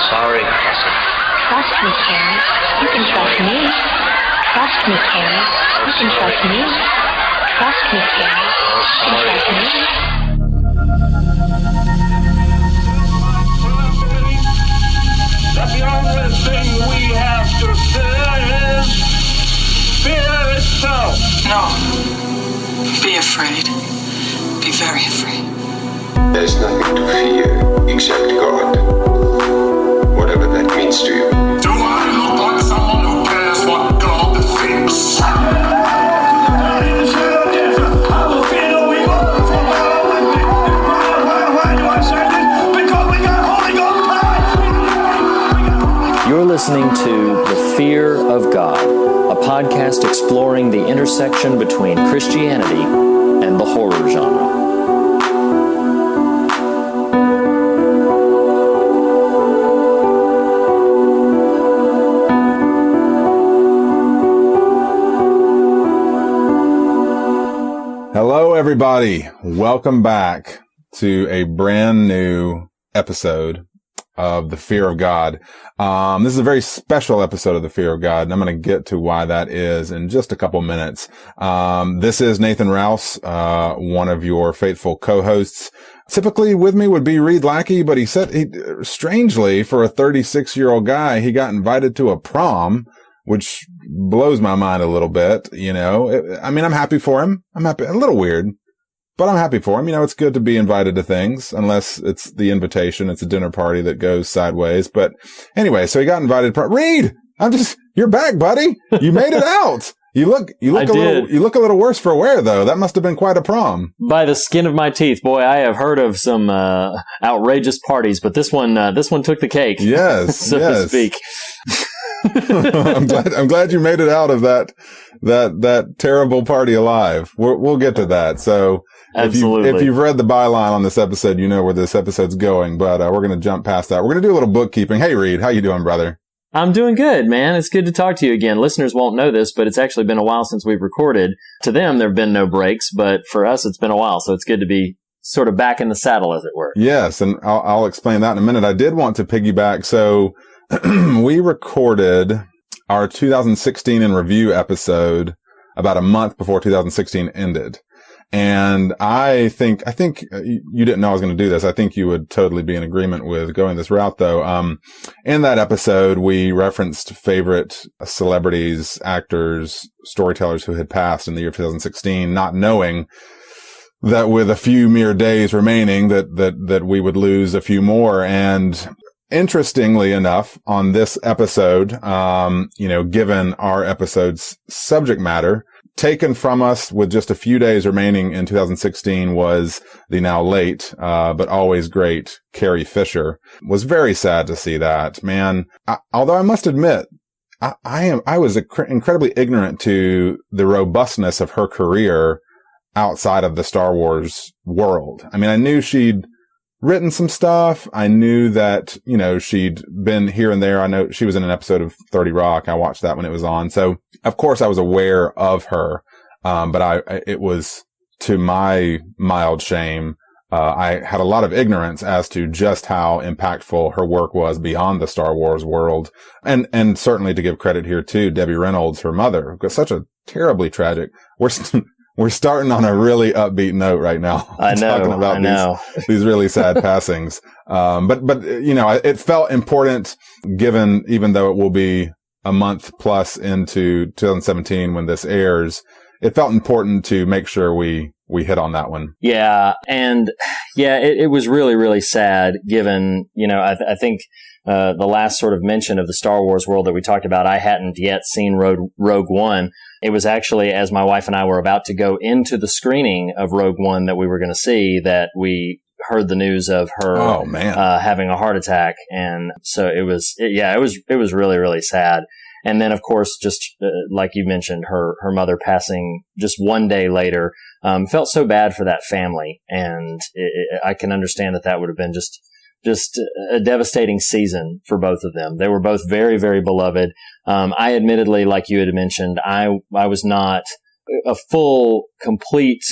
sorry, Cassie. Trust me, Carrie. You can trust me. Trust me, Carrie. You can trust me. Trust me, Carrie. You can trust me. That the only thing we have to fear is fear itself. No. Be afraid. Be very afraid. There's nothing to fear except God. Whatever that means to you. Do I look like someone who cares what God thinks? You're listening to The Fear of God, a podcast exploring the intersection between Christianity and the horror genre. Hello, everybody. Welcome back to a brand new episode of The Fear of God. This is a very special episode of The Fear of God, and I'm going to get to why that is in just a couple minutes. This is Nathan Rouse, one of your faithful co-hosts. Typically with me would be Reed Lackey, but he said, strangely, for a 36-year-old guy, he got invited to a prom, which blows my mind a little bit, you know. I'm happy for him. I'm happy. A little weird, but I'm happy for him. You know, it's good to be invited to things, unless it's the invitation. It's a dinner party that goes sideways. But anyway, so he got invited. Reed, you're back, buddy. You made it out. You look a little worse for wear, though. That must have been quite a prom. By the skin of my teeth, boy, I have heard of some outrageous parties, but this one took the cake. Yes, so to speak. I'm glad you made it out of that terrible party alive. We'll get to that. So absolutely, if you've read the byline on this episode, you know where this episode's going. But we're going to jump past that. We're going to do a little bookkeeping. Hey, Reed, how you doing, brother? I'm doing good, man. It's good to talk to you again. Listeners won't know this, but it's actually been a while since we've recorded. To them, there have been no breaks, but for us, it's been a while. So it's good to be sort of back in the saddle, as it were. Yes, and I'll explain that in a minute. I did want to piggyback. So we recorded our 2016 in review episode about a month before 2016 ended. And I think you didn't know I was going to do this. I think you would totally be in agreement with going this route, though. In that episode, we referenced favorite celebrities, actors, storytellers who had passed in the year 2016, not knowing that with a few mere days remaining that we would lose a few more. And interestingly enough, on this episode, given our episode's subject matter, taken from us with just a few days remaining in 2016 was the now late, but always great Carrie Fisher. Was very sad to see that, man. Although I must admit, I was incredibly ignorant to the robustness of her career outside of the Star Wars world. I mean, I knew she'd written some stuff. I knew that, she'd been here and there. I know she was in an episode of 30 Rock. I watched that when it was on. So of course I was aware of her. But it was to my mild shame. I had a lot of ignorance as to just how impactful her work was beyond the Star Wars world. And certainly to give credit here to Debbie Reynolds, her mother, such a terribly tragic. We're starting on a really upbeat note right now. I know. Talking about these really sad passings. But it felt important even though it will be a month plus into 2017 when this airs, it felt important to make sure we hit on that one. Yeah. And it was really, really sad given, I think, the last sort of mention of the Star Wars world that we talked about, I hadn't yet seen Rogue One. It was actually as my wife and I were about to go into the screening of Rogue One that we were going to see that we heard the news of her having a heart attack. And so it was really, really sad. And then, of course, just like you mentioned, her mother passing just one day later, felt so bad for that family. And I can understand that would have been just a devastating season for both of them. They were both very, very beloved. I admittedly, like you had mentioned, I was not a full, complete,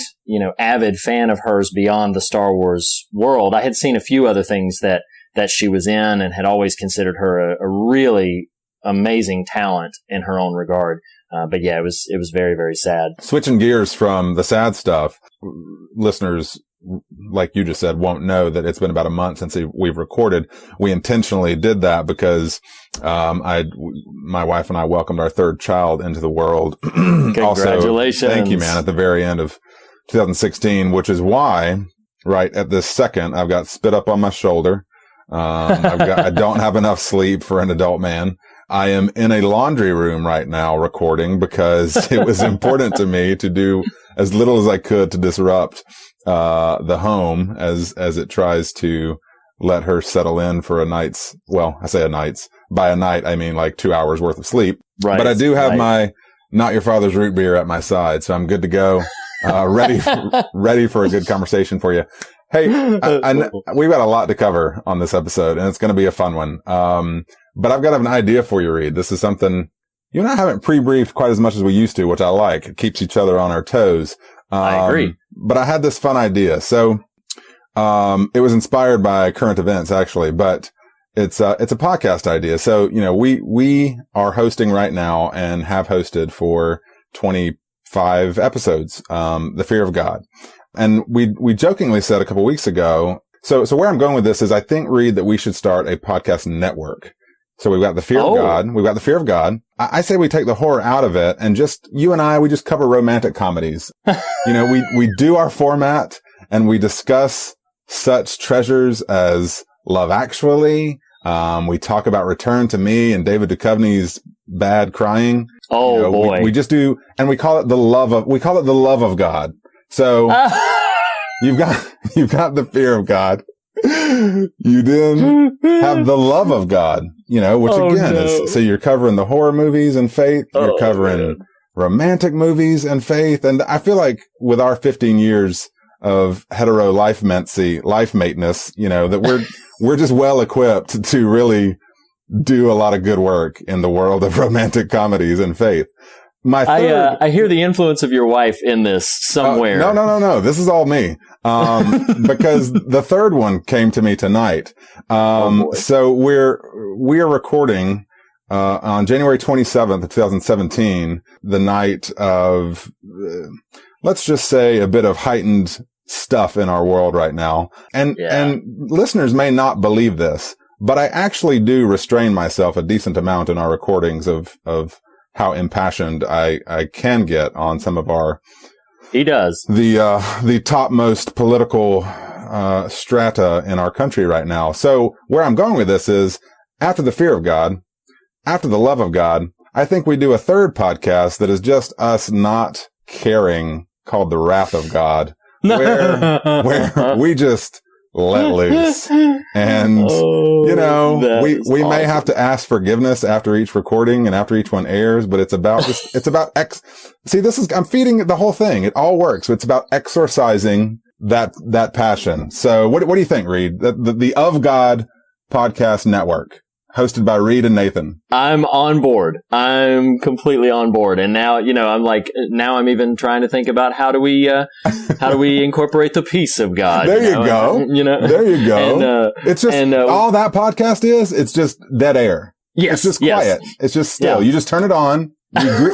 avid fan of hers beyond the Star Wars world. I had seen a few other things that that she was in, and had always considered her a really amazing talent in her own regard. But yeah, it was very, very sad. Switching gears from the sad stuff, listeners, like you just said, won't know that it's been about a month since we've recorded. We intentionally did that because my wife and I welcomed our third child into the world. Congratulations. Also, thank you, man, at the very end of 2016, which is why right at this second, I've got spit up on my shoulder. I don't have enough sleep for an adult man. I am in a laundry room right now recording because it was important to me to do as little as I could to disrupt the home as it tries to let her settle in for a night's, well, I say a night's, by a night, I mean like 2 hours worth of sleep. Right. But I do have my Not Your Father's Root Beer at my side, so I'm good to go. Ready for a good conversation for you. Hey, we've got a lot to cover on this episode, and it's going to be a fun one. But I've got an idea for you, Reed. This is something you and I haven't pre-briefed quite as much as we used to, which I like. It keeps each other on our toes. I agree. But I had this fun idea. So, it was inspired by current events, actually, but it's a podcast idea. So, we are hosting right now and have hosted for 25 episodes, The Fear of God. And we jokingly said a couple weeks ago, so where I'm going with this is I think, Reed, that we should start a podcast network. So we've got The Fear of God. We've got The Fear of God. I say we take the horror out of it and just, you and I, we just cover romantic comedies. We do our format and we discuss such treasures as Love Actually. We talk about Return to Me and David Duchovny's bad crying. Oh, boy. We just do, and we call it the love of God. So you've got the fear of God. You then have the love of God, which again is, so you're covering the horror movies and faith. You're covering romantic movies and faith. And I feel like with our 15 years of hetero life mateness, that we're just well equipped to really do a lot of good work in the world of romantic comedies and faith. I hear the influence of your wife in this somewhere. No. This is all me. Because the third one came to me tonight. So we are recording, on January 27th of 2017, the night of, let's just say a bit of heightened stuff in our world right now. And listeners may not believe this, but I actually do restrain myself a decent amount in our recordings of how impassioned I can get on some of our, he does, the topmost political, strata in our country right now. So where I'm going with this is after The Fear of God, after the love of God, I think we do a third podcast that is just us not caring, called The Wrath of God, where we just let loose. And, we may have to ask forgiveness after each recording and after each one airs, but it's about I'm feeding the whole thing. It all works. It's about exorcising that passion. So what do you think, Reed? The Of God podcast network, hosted by Reed and Nathan. I'm on board. I'm completely on board. And now, I'm even trying to think about how do we incorporate the peace of God. There you go. There you go. And, it's just, all that podcast is, it's just dead air. Yes. It's just quiet. Yes. It's just still. Yeah. You just turn it on.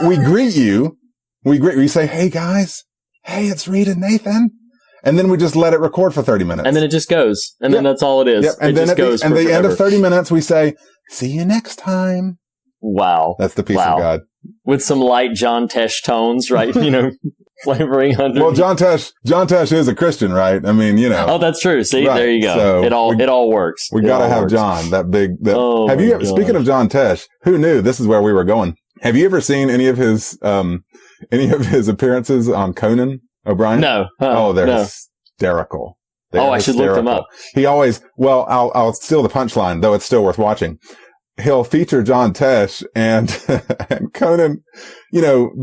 We greet you. We say, hey guys. Hey, it's Reed and Nathan. And then we just let it record for 30 minutes. And then it just goes. And then that's all it is. Yep. And then at the end of 30 minutes, we say, see you next time. Wow. That's the peace of God. With some light John Tesh tones, right? Flavoring under. Well, John Tesh is a Christian, right? I mean, Oh, that's true. See, right. There you go. So it all works. We got to have John, that big, speaking of John Tesh, who knew this is where we were going? Have you ever seen any of his appearances on Conan O'Brien? No. They're hysterical. I should look them up. He always, I'll steal the punchline, though it's still worth watching. He'll feature John Tesh and Conan.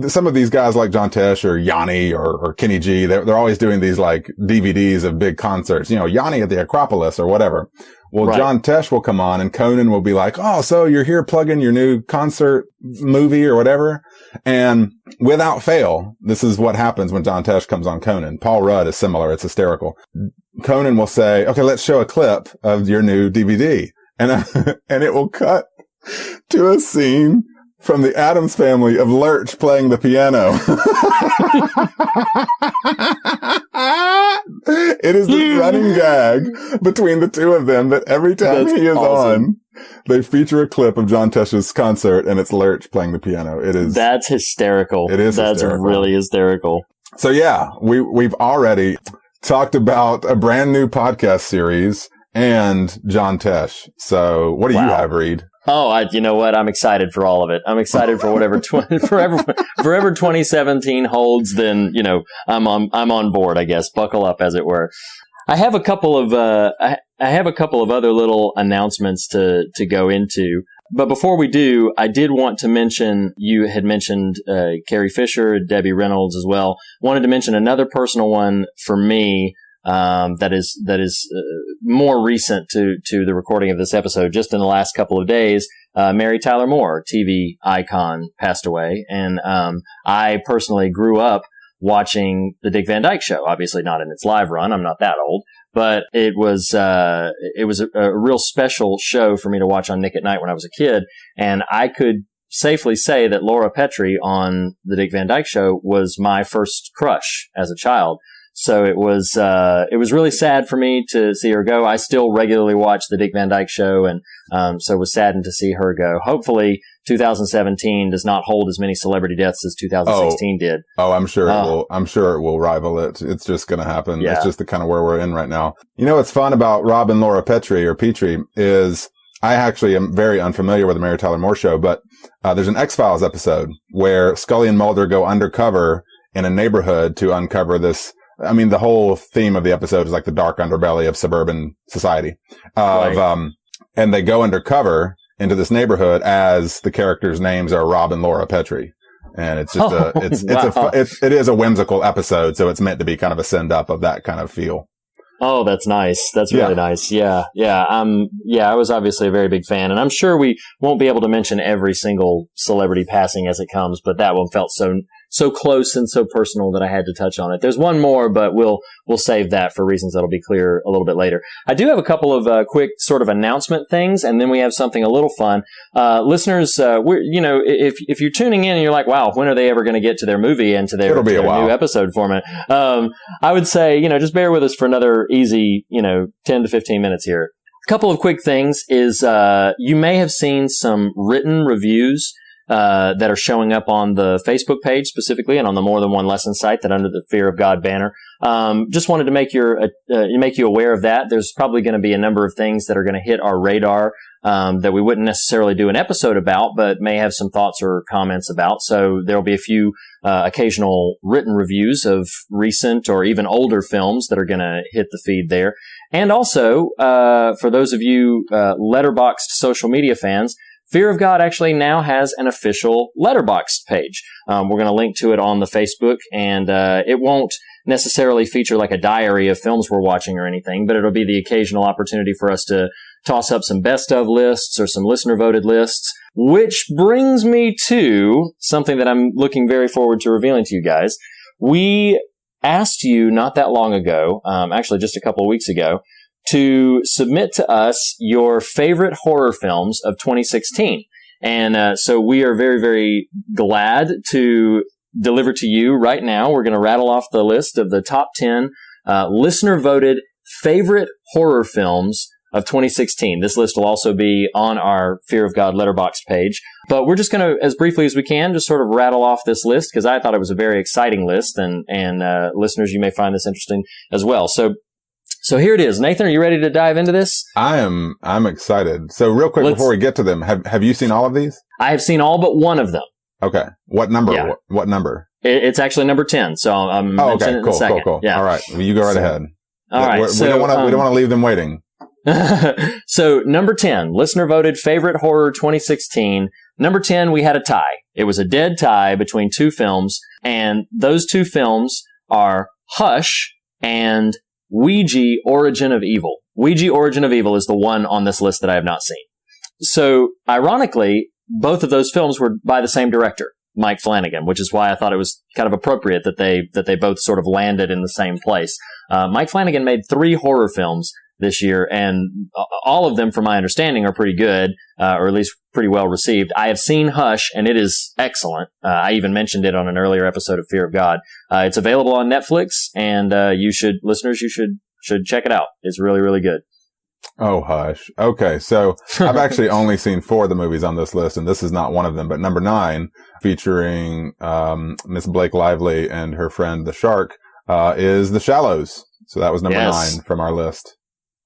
Some of these guys like John Tesh or Yanni or Kenny G, they're always doing these like DVDs of big concerts, Yanni at the Acropolis or whatever. Well, right. John Tesh will come on and Conan will be like, oh, so you're here plugging your new concert movie or whatever. And without fail, this is what happens when John Tesh comes on Conan. Paul Rudd is similar. It's hysterical. Conan will say, okay, let's show a clip of your new DVD. And, and it will cut to a scene from the Addams Family of Lurch playing the piano. It is this running gag between the two of them that every time he is on, they feature a clip of John Tesh's concert and it's Lurch playing the piano. That's hysterical. It is That's hysterical. really hysterical. So yeah, we've already talked about a brand new podcast series and John Tesh. So what do you have, Reed? Oh, you know what? I'm excited for all of it. I'm excited for whatever forever 2017 holds. Then I'm on board. I guess buckle up, as it were. I have a couple of I have a couple of other little announcements to go into. But before we do, I did want to mention, you had mentioned Carrie Fisher, Debbie Reynolds as well. Wanted to mention another personal one for me that is more recent to the recording of this episode. Just in the last couple of days, Mary Tyler Moore, TV icon, passed away. And I personally grew up watching the Dick Van Dyke Show. Obviously not in its live run. I'm not that old. But it was a real special show for me to watch on Nick at Night when I was a kid. And I could safely say that Laura Petrie on the Dick Van Dyke Show was my first crush as a child. So it was really sad for me to see her go. I still regularly watch the Dick Van Dyke Show, and so was saddened to see her go. Hopefully 2017 does not hold as many celebrity deaths as 2016 did. Oh, I'm sure it will. I'm sure it will rival it. It's just going to happen. Yeah. It's just the kind of where we're in right now. You know what's fun about Rob and Laura Petrie is I actually am very unfamiliar with the Mary Tyler Moore Show, but there's an X-Files episode where Scully and Mulder go undercover in a neighborhood to uncover this. I mean, the whole theme of the episode is like the dark underbelly of suburban society. Right. And they go undercover into this neighborhood as the characters' names are Rob and Laura Petrie. And it's just it is a whimsical episode. So it's meant to be kind of a send up of that kind of feel. Oh, that's nice. That's really nice. Yeah. I was obviously a very big fan, and I'm sure we won't be able to mention every single celebrity passing as it comes, but that one felt so close and so personal that I had to touch on it. There's one more, but we'll save that for reasons that'll be clear a little bit later. I do have a couple of quick sort of announcement things, and then we have something a little fun. Listeners, if you're tuning in and you're like, wow, when are they ever going to get to their movie and to their new episode format? I would say, just bear with us for another easy, 10 to 15 minutes here. A couple of quick things is you may have seen some written reviews that are showing up on the Facebook page specifically and on the More Than One Lesson site that under the Fear of God banner. Just wanted to make you aware of that. There's probably going to be a number of things that are going to hit our radar that we wouldn't necessarily do an episode about, but may have some thoughts or comments about. So there'll be a few occasional written reviews of recent or even older films that are going to hit the feed there. And also, for those of you Letterboxd social media fans, Fear of God actually now has an official Letterboxd page. We're going to link to it on the Facebook, and it won't necessarily feature like a diary of films we're watching or anything, but it'll be the occasional opportunity for us to toss up some best of lists or some listener voted lists, which brings me to something that I'm looking very forward to revealing to you guys. We asked you not that long ago, actually just a couple of weeks ago, to submit to us your favorite horror films of 2016. And so we are very, very glad to deliver to you right now. We're going to rattle off the list of the top 10 listener-voted favorite horror films of 2016. This list will also be on our Fear of God Letterboxd page. But we're just going to, as briefly as we can, just sort of rattle off this list because I thought it was a very exciting list. And listeners, you may find this interesting as well. So here it is. Nathan, are you ready to dive into this? I'm excited. So real quick before we get to them, have you seen all of these? I have seen all but one of them. Okay. What number? Yeah. What number? It's actually number 10. So I'm mentioning it in a second. Cool. Yeah. All right. Well, you go right ahead. All right. We don't want to leave them waiting. So number 10, listener voted favorite horror 2016. Number 10, we had a tie. It was a dead tie between two films, and those two films are Hush and Ouija Origin of Evil. Ouija Origin of Evil is the one on this list that I have not seen. So, ironically, both of those films were by the same director, Mike Flanagan, which is why I thought it was kind of appropriate that they both sort of landed in the same place. Mike Flanagan made 3 horror films this year, and all of them, from my understanding, are pretty good, or at least pretty well received. I have seen Hush, and it is excellent. I even mentioned it on an earlier episode of Fear of God. It's available on Netflix, and listeners, you should check it out. It's really, really good. Oh, Hush. Okay, so I've actually only seen 4 of the movies on this list, and this is not one of them. But number 9, featuring Miss Blake Lively and her friend the shark, is The Shallows. So that was number 9 from our list.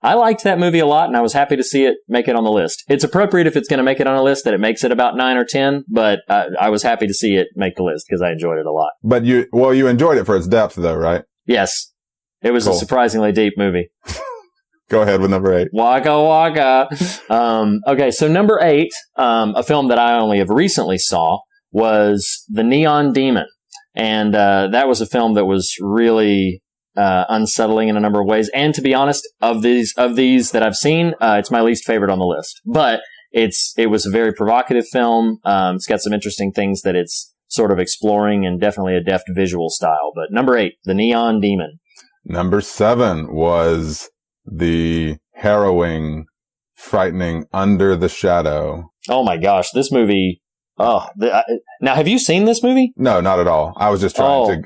I liked that movie a lot, and I was happy to see it make it on the list. It's appropriate if it's going to make it on a list that it makes it about 9 or 10, but I was happy to see it make the list because I enjoyed it a lot. But you enjoyed it for its depth, though, right? Yes. It was a surprisingly deep movie. Go ahead with number 8. Waka waka. Okay, so number 8, a film that I only have recently saw, was The Neon Demon. And that was a film that was really unsettling in a number of ways. And to be honest, of these that I've seen, it's my least favorite on the list. But it was a very provocative film. It's got some interesting things that it's sort of exploring, and definitely a deft visual style. But number 8, The Neon Demon. Number 7 was the harrowing, frightening Under the Shadow. Oh my gosh, this movie. Now, have you seen this movie? No, not at all. I was just trying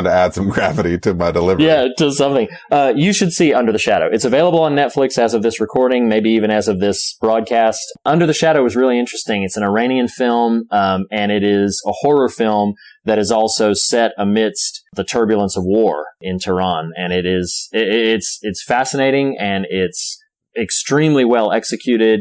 to add some gravity to my delivery. Yeah, to something. You should see Under the Shadow. It's available on Netflix as of this recording, maybe even as of this broadcast. Under the Shadow is really interesting. It's an Iranian film, and it is a horror film that is also set amidst the turbulence of war in Tehran. And it's fascinating, and it's extremely well executed.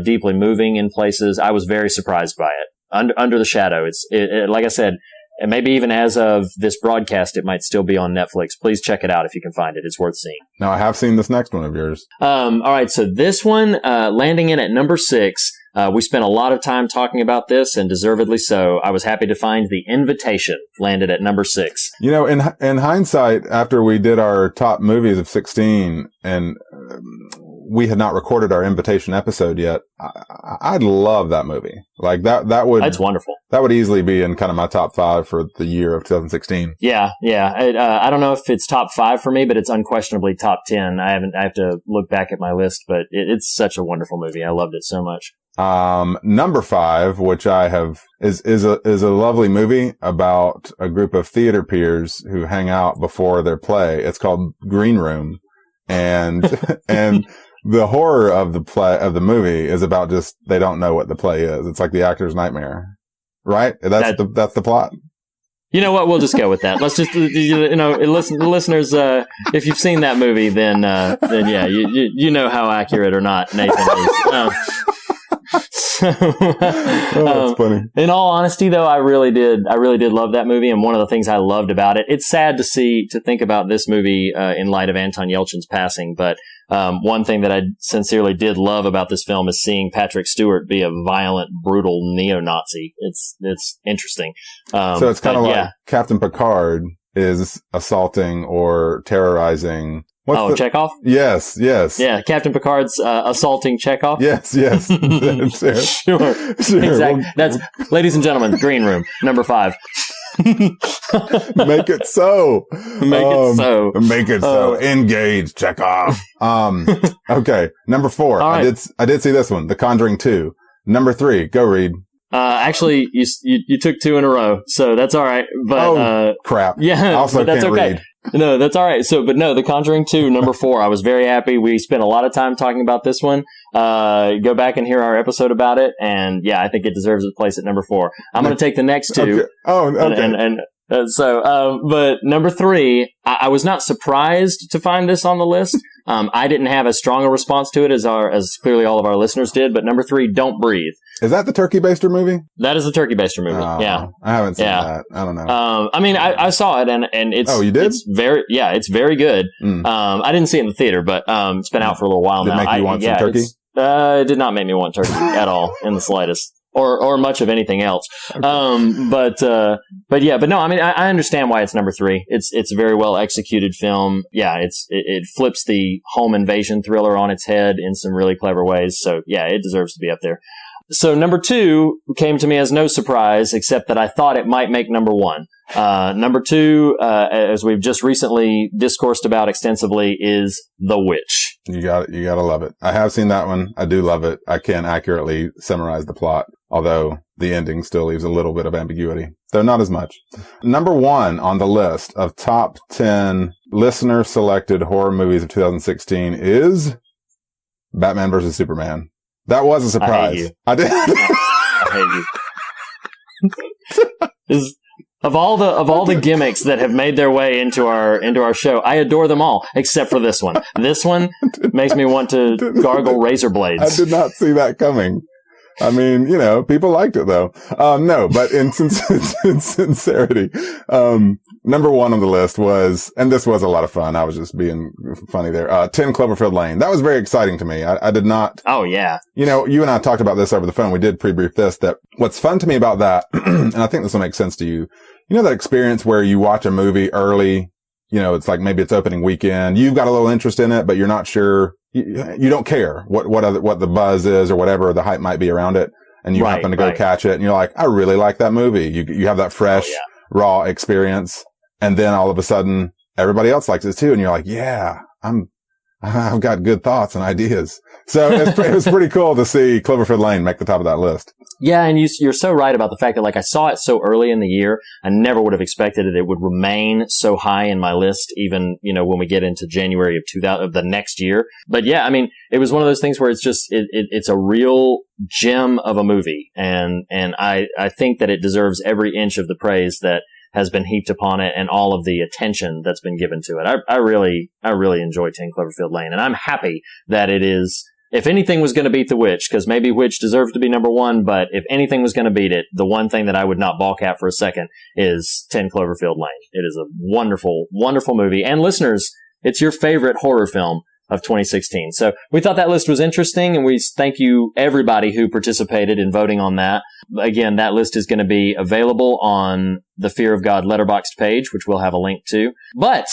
Deeply moving in places. I was very surprised by it. Under the Shadow. It's like I said, and maybe even as of this broadcast, it might still be on Netflix. Please check it out if you can find it. It's worth seeing. Now, I have seen this next one of yours. All right. So this one, landing in at number 6. We spent a lot of time talking about this, and deservedly so. I was happy to find The Invitation landed at number 6. You know, in hindsight, after we did our top movies of 16, and we had not recorded our Invitation episode yet, I'd love that movie. Like that would... That's wonderful. That would easily be in kind of my top 5 for the year of 2016. Yeah. I don't know if it's top 5 for me, but it's unquestionably top 10. I have to look back at my list, but it's such a wonderful movie. I loved it so much. Number 5, which I have, is a lovely movie about a group of theater peers who hang out before their play. It's called Green Room. And the horror of the movie is about just, they don't know what the play is. It's like the actor's nightmare, right? That's the plot. You know what? We'll just go with that. Let's just, listeners, if you've seen that movie, then yeah, you know how accurate or not Nathan is. That's funny. In all honesty, though, I really did love that movie, and one of the things I loved about it. It's sad to think about this movie in light of Anton Yelchin's passing, but one thing that I sincerely did love about this film is seeing Patrick Stewart be a violent, brutal neo-Nazi. It's interesting. So it's kind of like Captain Picard is assaulting or terrorizing. Chekhov? Yes. Yeah, Captain Picard's assaulting Chekhov? Yes. Sure. Exactly. That's, ladies and gentlemen, Green Room, number 5. Make it so. Make it so. Engage, Chekhov. Okay, number 4. Right. I did see this one, The Conjuring 2. Number 3, go read. Actually, you took 2 in a row, so that's all right. But crap. Yeah, I also but that's can't okay. read. No, that's all right. The Conjuring 2, number 4. I was very happy. We spent a lot of time talking about this one. Go back and hear our episode about it, and yeah, I think it deserves its place at number 4. I'm going to take the next 2. Okay. Oh, okay. But number 3, I was not surprised to find this on the list. I didn't have as strong a response to it as clearly all of our listeners did. But number 3, Don't Breathe. Is that the Turkey Baster movie? That is the Turkey Baster movie. Yeah, I haven't seen that. I don't know. I mean, I saw it, and it's. Oh, you did? It's very good. I didn't see it in the theater, but it's been out for a little while now. Did it make you want some turkey? It did not make me want turkey at all, in the slightest. Or much of anything else. Okay. But no, I mean, I understand why it's number 3. It's a very well executed film. Yeah, it flips the home invasion thriller on its head in some really clever ways. So yeah, it deserves to be up there. So number 2 came to me as no surprise, except that I thought it might make number 1. Number 2, as we've just recently discoursed about extensively, is The Witch. You got it. You gotta love it. I have seen that one. I do love it. I can't accurately summarize the plot, although the ending still leaves a little bit of ambiguity, though not as much. Number 1 on the list of top 10 listener-selected horror movies of 2016 is Batman vs. Superman. That was a surprise. I did. I hate you. Of all the gimmicks that have made their way into our show, I adore them all except for this one. This one makes me want to gargle razor blades. I did not see that coming. I mean, people liked it though. No, but in sincerity, number 1 on the list was, and this was a lot of fun. I was just being funny there. 10 Cloverfield Lane. That was very exciting to me. I did not. Oh yeah. You and I talked about this over the phone. We did pre-brief this, that what's fun to me about that, and I think this will make sense to you. You know that experience where you watch a movie early, it's like maybe it's opening weekend. You've got a little interest in it, but you're not sure. You don't care what the buzz is or whatever the hype might be around it. And you happen to go catch it and you're like, I really like that movie. You have that fresh, raw experience. And then all of a sudden everybody else likes it too. And you're like, yeah, I've got good thoughts and ideas. So it was pretty cool to see Cloverfield Lane make the top of that list. Yeah, and you're so right about the fact that, like, I saw it so early in the year. I never would have expected it would remain so high in my list, even, when we get into January of the next year. But yeah, I mean, it was one of those things where it's just, it's a real gem of a movie. And I think that it deserves every inch of the praise that has been heaped upon it and all of the attention that's been given to it. I really enjoy 10 Cloverfield Lane, and I'm happy that it is. If anything was going to beat The Witch, because maybe Witch deserves to be number 1, but if anything was going to beat it, the one thing that I would not balk at for a second is 10 Cloverfield Lane. It is a wonderful, wonderful movie. And listeners, it's your favorite horror film of 2016. So we thought that list was interesting, and we thank you everybody who participated in voting on that. Again, that list is going to be available on the Fear of God Letterboxd page, which we'll have a link to. But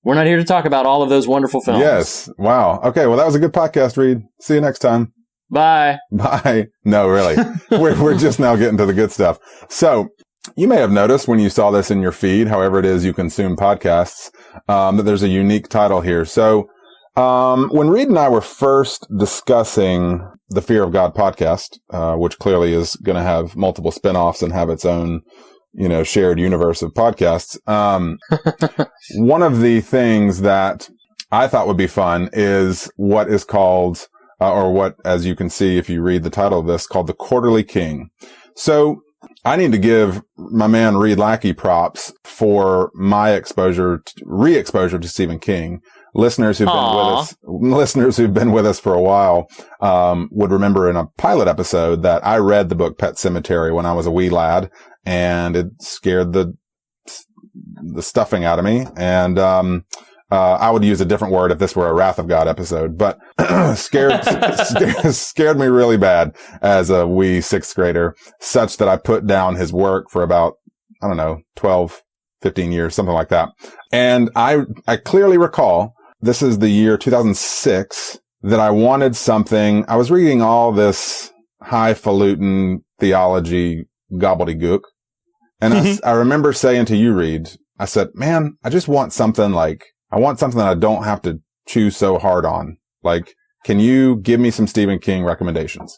we're not here to talk about all of those wonderful films. Yes. Wow. Okay. Well, that was a good podcast, Reed. See you next time. Bye. Bye. No, really. We're just now getting to the good stuff. So you may have noticed when you saw this in your feed, however it is you consume podcasts, that there's a unique title here. So when Reed and I were first discussing the Fear of God podcast, which clearly is going to have multiple spinoffs and have its own, shared universe of podcasts. One of the things that I thought would be fun is what is called, or what, as you can see, if you read the title of this, called the Quarterly King. So I need to give my man Reed Lackey props for my re-exposure to Stephen King. Listeners who've been with us for a while, would remember in a pilot episode that I read the book Pet Sematary when I was a wee lad, and it scared the stuffing out of me. And, I would use a different word if this were a Wrath of God episode, but scared me really bad as a wee 6th grader, such that I put down his work for about, 12, 15 years, something like that. And I clearly recall, this is the year 2006, that I wanted something. I was reading all this highfalutin theology gobbledygook. And I remember saying to you, Reed, I said, man, I just want something that I don't have to chew so hard on. Like, can you give me some Stephen King recommendations?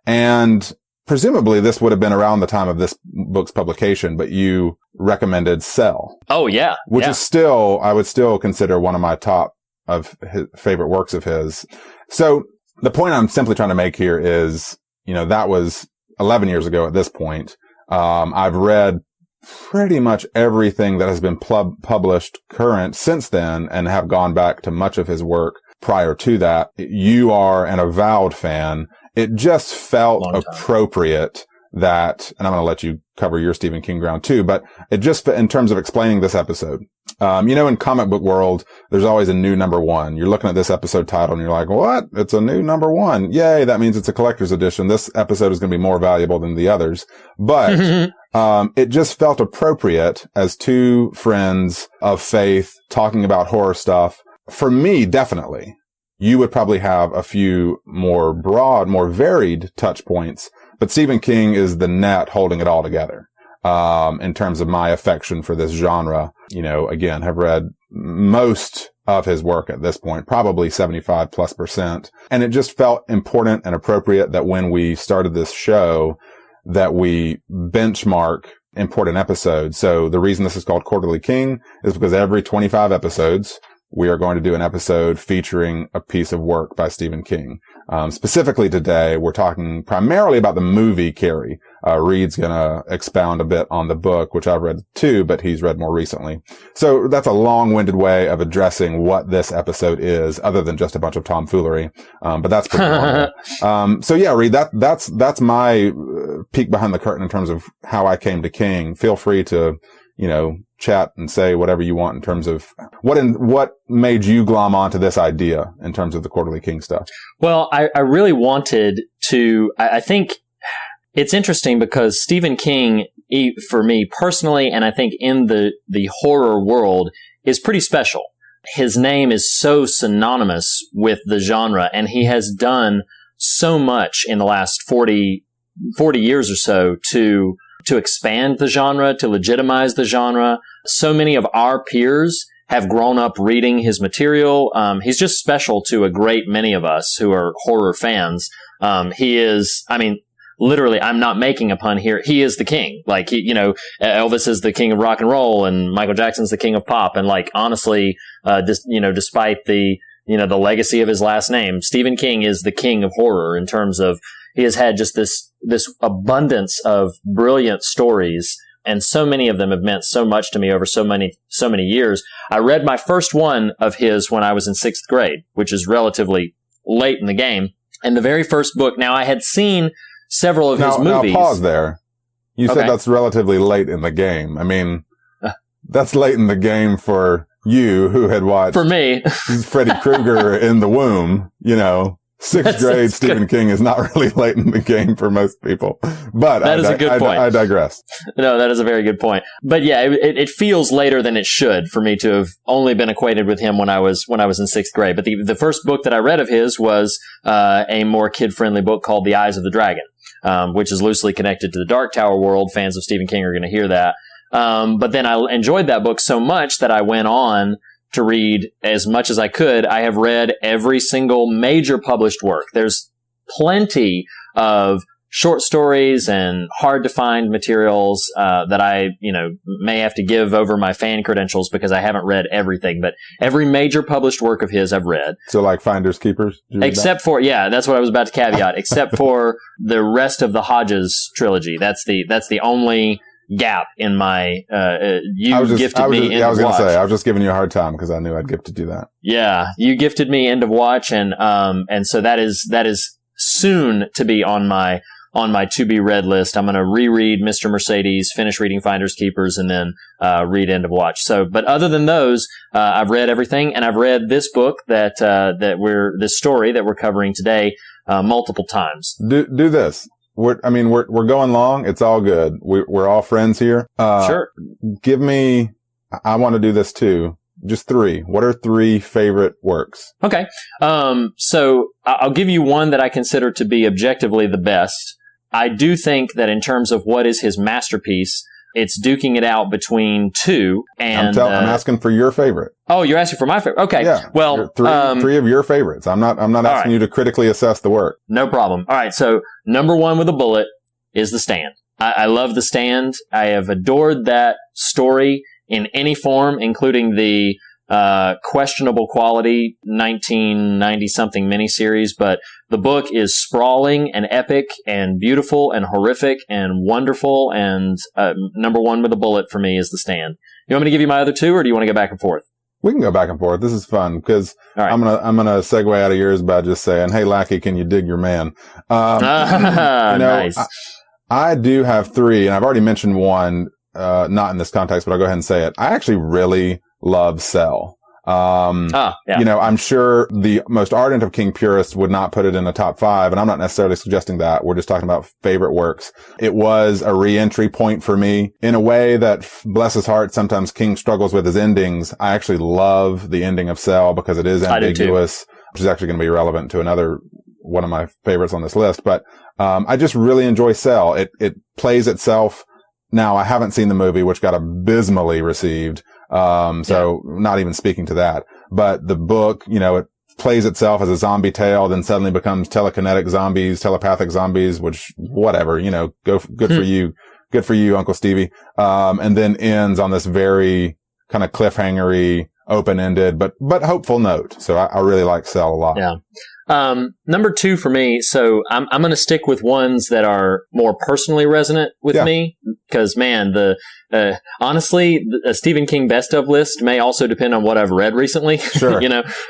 And presumably this would have been around the time of this book's publication, but you recommended Cell. Oh, yeah. Which is still, I would still consider one of my top of his favorite works of his. So the point I'm simply trying to make here is, that was 11 years ago at this point. I've read pretty much everything that has been published current since then, and have gone back to much of his work prior to that. You are an avowed fan. It just felt appropriate that, and I'm going to let you cover your Stephen King ground too, but it just, in terms of explaining this episode, in comic book world, there's always a new number 1. You're looking at this episode title and you're like, what? It's a new number 1. Yay. That means it's a collector's edition. This episode is going to be more valuable than the others. But, it just felt appropriate as two friends of faith talking about horror stuff. For me, definitely. you would probably have a few more broad, more varied touch points, but Stephen King is the net holding it all together. In terms of my affection for this genre, again, have read most of his work at this point, probably 75+%. And it just felt important and appropriate that when we started this show, that we benchmark important episodes. So the reason this is called Quarterly King is because every 25 episodes, we are going to do an episode featuring a piece of work by Stephen King. Specifically today, we're talking primarily about the movie Carrie. Reed's going to expound a bit on the book, which I've read too, but he's read more recently. So that's a long-winded way of addressing what this episode is, other than just a bunch of tomfoolery. But that's pretty normal. So yeah, Reed, that's my peek behind the curtain in terms of how I came to King. Feel free to, chat and say whatever you want in terms of what made you glom onto this idea in terms of the Quarterly King stuff. Well, I really wanted to, I think it's interesting because Stephen King, for me personally, and I think in the horror world, is pretty special. His name is so synonymous with the genre, and he has done so much in the last 40 years or so to expand the genre, to legitimize the genre. So many of our peers have grown up reading his material. He's just special to a great many of us who are horror fans. He is, literally, I'm not making a pun here. He is the king. Like, Elvis is the king of rock and roll, and Michael Jackson's the king of pop. And honestly, despite the legacy of his last name, Stephen King is the king of horror in terms of he has had just this abundance of brilliant stories, and so many of them have meant so much to me over so many years. I read my first one of his when I was in 6th grade, which is relatively late in the game. And the very first book, now I had seen several of his movies. Now pause there. You said that's relatively late in the game. That's late in the game for you who had watched for me Freddy Krueger in the womb, 6th grade Stephen King is not really late in the game for most people. But that is a good point. I digress. No, that is a very good point. But yeah, it feels later than it should for me to have only been acquainted with him when I was in 6th grade. But the first book that I read of his was a more kid-friendly book called The Eyes of the Dragon, which is loosely connected to the Dark Tower world. Fans of Stephen King are going to hear that. But then I enjoyed that book so much that I went on to read as much as I could. I have read every single major published work. There's plenty of short stories and hard to find materials that I, may have to give over my fan credentials because I haven't read everything. But every major published work of his I've read. So like Finders Keepers? Except for, that's what I was about to caveat. Except for the rest of the Hodges trilogy. That's the only gap in my I was just giving you a hard time because I knew I'd gifted you that. Yeah, you gifted me End of Watch, and so that is soon to be on my to be read list. I'm going to reread Mr. Mercedes, finish reading Finders Keepers, and then read End of Watch. So, but other than those, I've read everything, and I've read this book this story that we're covering today multiple times. Do this. We're going long. It's all good. We're all friends here. Sure. I want to do this too. Just 3. What are 3 favorite works? Okay. So I'll give you one that I consider to be objectively the best. I do think that in terms of what is his masterpiece, it's duking it out between 2. And I'm asking for your favorite. Oh, you're asking for my favorite. Okay. Yeah. Well, 3 of your favorites. I'm not asking you to critically assess the work. No problem. All right. So number 1 with a bullet is The Stand. I love The Stand. I have adored that story in any form, including the questionable quality 1990-something miniseries, but the book is sprawling and epic and beautiful and horrific and wonderful, and number 1 with a bullet for me is The Stand. You want me to give you my other 2, or do you want to go back and forth? We can go back and forth. This is fun because right. I'm gonna segue out of yours by just saying, "Hey, Lackey, can you dig your man?" Nice. I do have 3, and I've already mentioned one, not in this context, but I'll go ahead and say it. I actually really love Cell. Yeah. I'm sure the most ardent of King purists would not put it in the top 5, and I'm not necessarily suggesting that. We're just talking about favorite works. It was a re-entry point for me in a way that, bless his heart, sometimes King struggles with his endings. I actually love the ending of Cell because it is ambiguous. which is actually going to be relevant to another one of my favorites on this list. But I just really enjoy Cell. It plays itself. Now, I haven't seen the movie, which got abysmally received. So not even speaking to that. But the book, it plays itself as a zombie tale, then suddenly becomes telekinetic zombies, telepathic zombies, which, whatever, good for you. Good for you, Uncle Stevie. And then ends on this very kind of cliffhangery, open-ended, but hopeful note. So I really like Cell a lot. Yeah. Number 2 for me. So I'm going to stick with ones that are more personally resonant with me, because man, honestly, a Stephen King best of list may also depend on what I've read recently. Sure.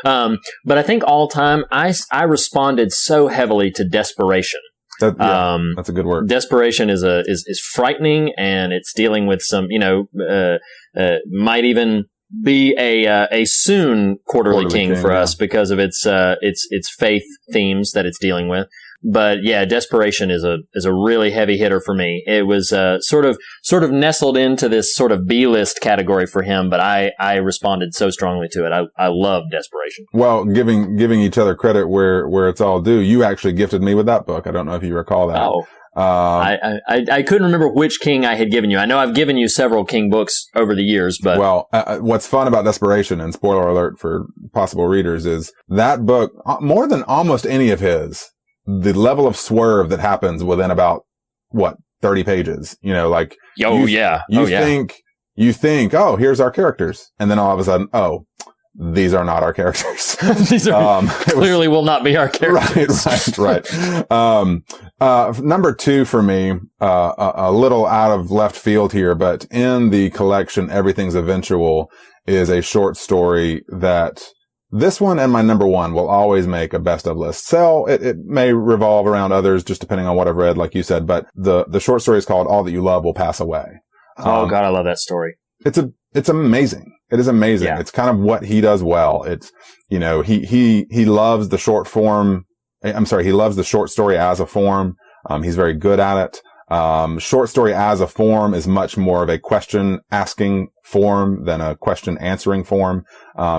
But I think all time I responded so heavily to Desperation. That's a good word. Desperation is frightening, and it's dealing with some, might even be a soon quarterly king for us because of its faith themes that it's dealing with. But yeah, Desperation is a really heavy hitter for me. It was sort of nestled into this sort of B-list category for him, but I responded so strongly to it. I love Desperation. Well, giving each other credit where it's all due, you actually gifted me with that book. I don't know if you recall that. Oh. I couldn't remember which King I had given you. I know I've given you several King books over the years, but what's fun about Desperation, and spoiler alert for possible readers, is that book, more than almost any of his, the level of swerve that happens within about 30 pages. You think, oh, here's our characters, and then all of a sudden, oh, these are not our characters. These are clearly will not be our characters. Right. Number 2 for me, a little out of left field here, but in the collection, Everything's Eventual is a short story that this one and my number 1 will always make a best of list. Cell, it may revolve around others just depending on what I've read, like you said, but the short story is called All That You Love Will Pass Away. Oh God, I love that story. It's amazing. It is amazing. Yeah. It's kind of what he does well. It's, he loves the short form. He loves the short story as a form. He's very good at it. Short story as a form is much more of a question asking form than a question answering form.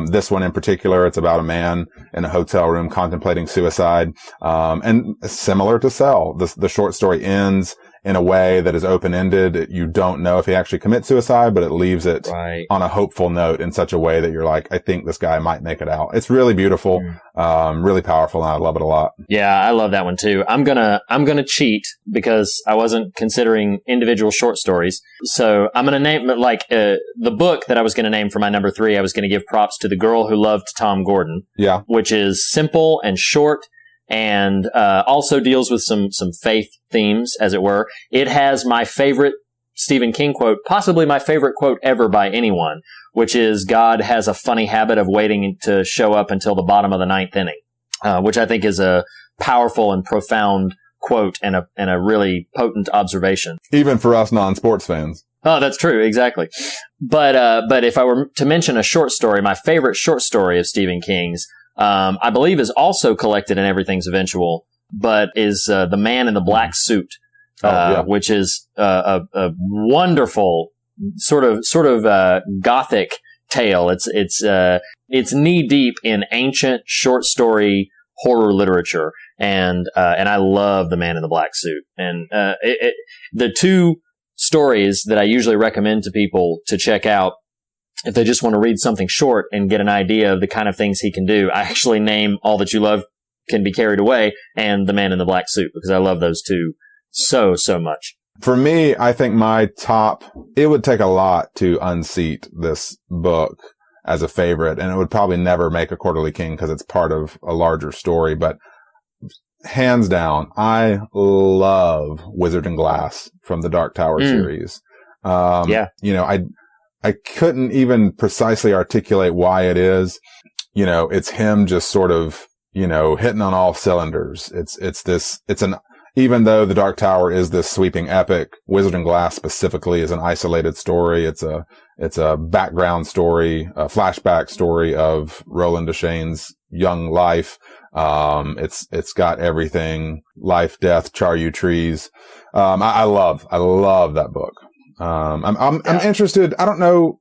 This one in particular, it's about a man in a hotel room contemplating suicide. And similar to Cell, the short story ends in a way that is open-ended. You don't know if he actually commits suicide, but it leaves it on a hopeful note in such a way that you're like, I think this guy might make it out. It's really beautiful, really powerful, and I love it a lot. Yeah, I love that one too. I'm gonna cheat because I wasn't considering individual short stories. So I'm gonna name the book that I was gonna name for my number 3. I was gonna give props to The Girl Who Loved Tom Gordon. Yeah, which is simple and short, and also deals with some faith themes, as it were. It has my favorite Stephen King quote, possibly my favorite quote ever by anyone, which is, God has a funny habit of waiting to show up until the bottom of the 9th inning, which I think is a powerful and profound quote and a really potent observation. Even for us non-sports fans. Oh, that's true. Exactly. But if I were to mention a short story, my favorite short story of Stephen King's, I believe is also collected in Everything's Eventual, but is The Man in the Black Suit, which is a wonderful sort of gothic tale. It's knee deep in ancient short story horror literature, and I love The Man in the Black Suit. And the 2 stories that I usually recommend to people to check out if they just want to read something short and get an idea of the kind of things he can do, I actually name All That You Love Can Be Carried Away and The Man in the Black Suit, because I love those 2 so much. For me, I think it would take a lot to unseat this book as a favorite, and it would probably never make a Quarterly King because it's part of a larger story, but hands down, I love Wizard and Glass from the Dark Tower series. I couldn't even precisely articulate why it is. It's him just sort of, hitting on all cylinders. Even though the Dark Tower is this sweeping epic, Wizard and Glass specifically is an isolated story. It's a background story, a flashback story of Roland Deschain's young life. It's got everything, life, death, char you trees. I love that book. I'm interested. I don't know.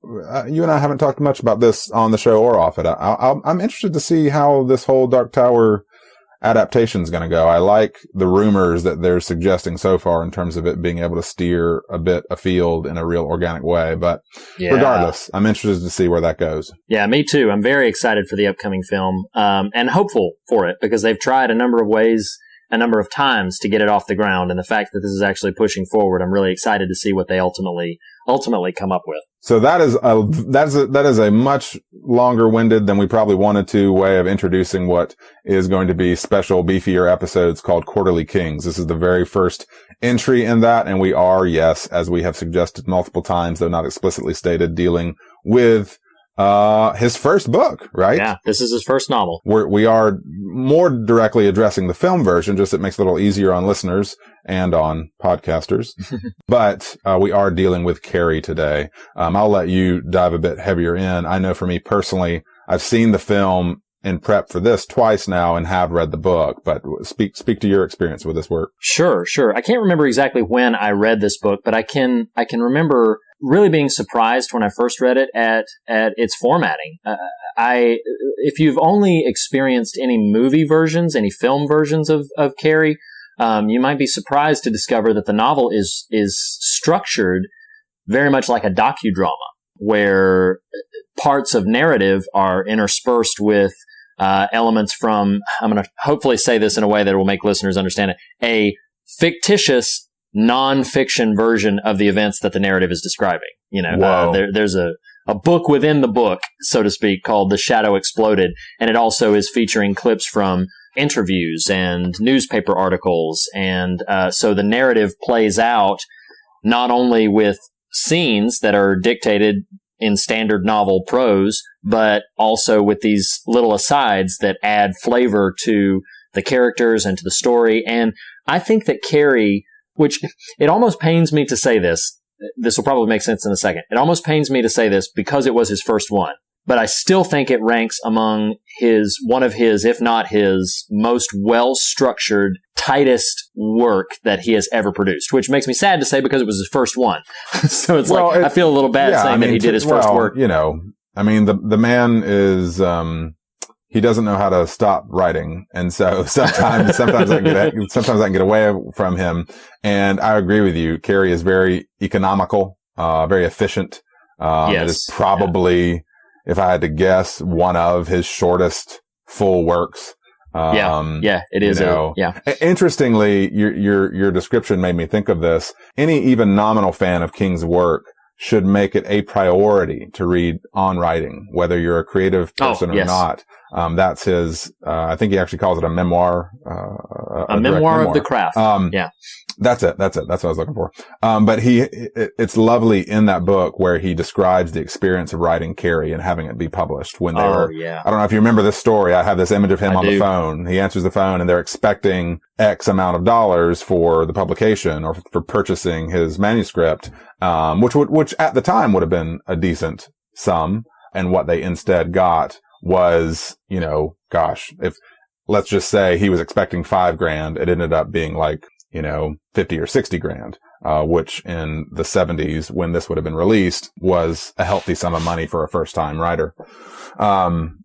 You and I haven't talked much about this on the show or off it. I'm interested to see how this whole Dark Tower adaptation is going to go. I like the rumors that they're suggesting so far in terms of it being able to steer a bit afield in a real organic way. But regardless, I'm interested to see where that goes. Yeah, me too. I'm very excited for the upcoming film, and hopeful for it because they've tried a number of ways, a number of times to get it off the ground. And the fact that this is actually pushing forward, I'm really excited to see what they ultimately come up with. So that is a much longer winded than we probably wanted to way of introducing what is going to be special, beefier episodes called Quarterly Kings. This is the very first entry in that. And we are, yes, as we have suggested multiple times, though not explicitly stated, dealing with his first book, right? Yeah, this is his first novel. We are more directly addressing the film version, just it makes it a little easier on listeners and on podcasters. But we are dealing with Carrie today. I'll let you dive a bit heavier in. I know for me personally, I've seen the film in prep for this twice now and have read the book, but speak to your experience with this work. Sure. I can't remember exactly when I read this book, but I can remember really being surprised when I first read it at its formatting. If you've only experienced any movie versions, any film versions of Carrie, you might be surprised to discover that the novel is structured very much like a docudrama, where parts of narrative are interspersed with elements from, I'm going to hopefully say this in a way that will make listeners understand it, a fictitious non-fiction version of the events that the narrative is describing. There's a book within the book, so to speak, called The Shadow Exploded, and it also is featuring clips from interviews and newspaper articles, and so the narrative plays out not only with scenes that are dictated in standard novel prose, but also with these little asides that add flavor to the characters and to the story. And I think that Carrie, which it almost pains me to say this will probably make sense in a second. It almost pains me to say this because it was his first one, but I still think it ranks among one of his, if not his, most well-structured, tightest work that he has ever produced, which makes me sad to say because it was his first one. So I feel a little bad saying that he did his first work. The man is, he doesn't know how to stop writing. And so sometimes I can get away from him. And I agree with you. Carrie is very economical, very efficient. It is probably, if I had to guess, one of his shortest full works. It is. Interestingly, your description made me think of this. Any even nominal fan of King's work should make it a priority to read On Writing, whether you're a creative person or not. That's his, I think he actually calls it a memoir. A memoir of the craft. That's it. That's what I was looking for. But it's lovely in that book where he describes the experience of writing Carrie and having it be published when they were, I don't know if you remember this story. I have this image of him on the phone. He answers the phone and they're expecting X amount of dollars for the publication or for purchasing his manuscript, which at the time would have been a decent sum. And what they instead got was, if let's just say he was expecting $5,000, it ended up being like, 50 or 60 grand, which in the 70s, when this would have been released, was a healthy sum of money for a first time writer. On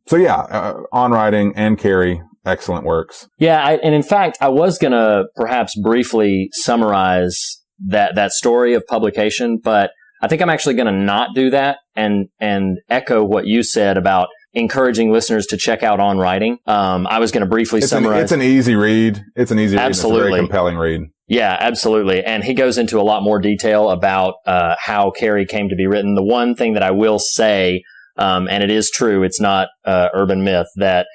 Writing and Carrie, excellent works. Yeah. And in fact, I was going to perhaps briefly summarize that story of publication, but I think I'm actually going to not do that and echo what you said about encouraging listeners to check out On Writing. I was going to briefly summarize. It's an easy read. Absolutely. It's a very compelling read. Yeah, absolutely. And he goes into a lot more detail about how Carrie came to be written. The one thing that I will say, and it is true, it's not urban myth, that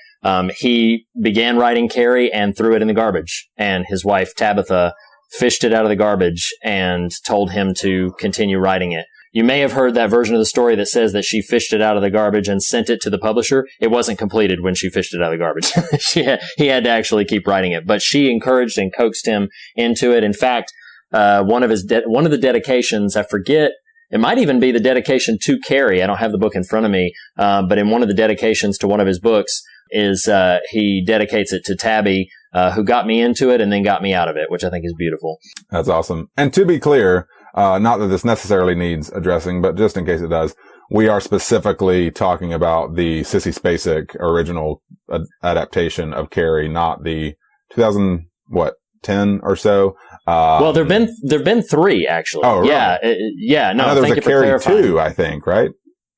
he began writing Carrie and threw it in the garbage. And his wife, Tabitha, fished it out of the garbage and told him to continue writing it. You may have heard that version of the story that says that she fished it out of the garbage and sent it to the publisher. It wasn't completed when she fished it out of the garbage. He had to actually keep writing it, but she encouraged and coaxed him into it. In fact, one of the dedications, I forget, it might even be the dedication to Carrie. I don't have the book in front of me, but in one of the dedications to one of his books is he dedicates it to Tabby, who got me into it and then got me out of it, which I think is beautiful. That's awesome. And to be clear, not that this necessarily needs addressing, but just in case it does, we are specifically talking about the Sissy Spacek original adaptation of Carrie, not the 2010 or so. Well, there've been 3 actually. Oh, really? Yeah. No, I know there was a Carrie 2, I think, right?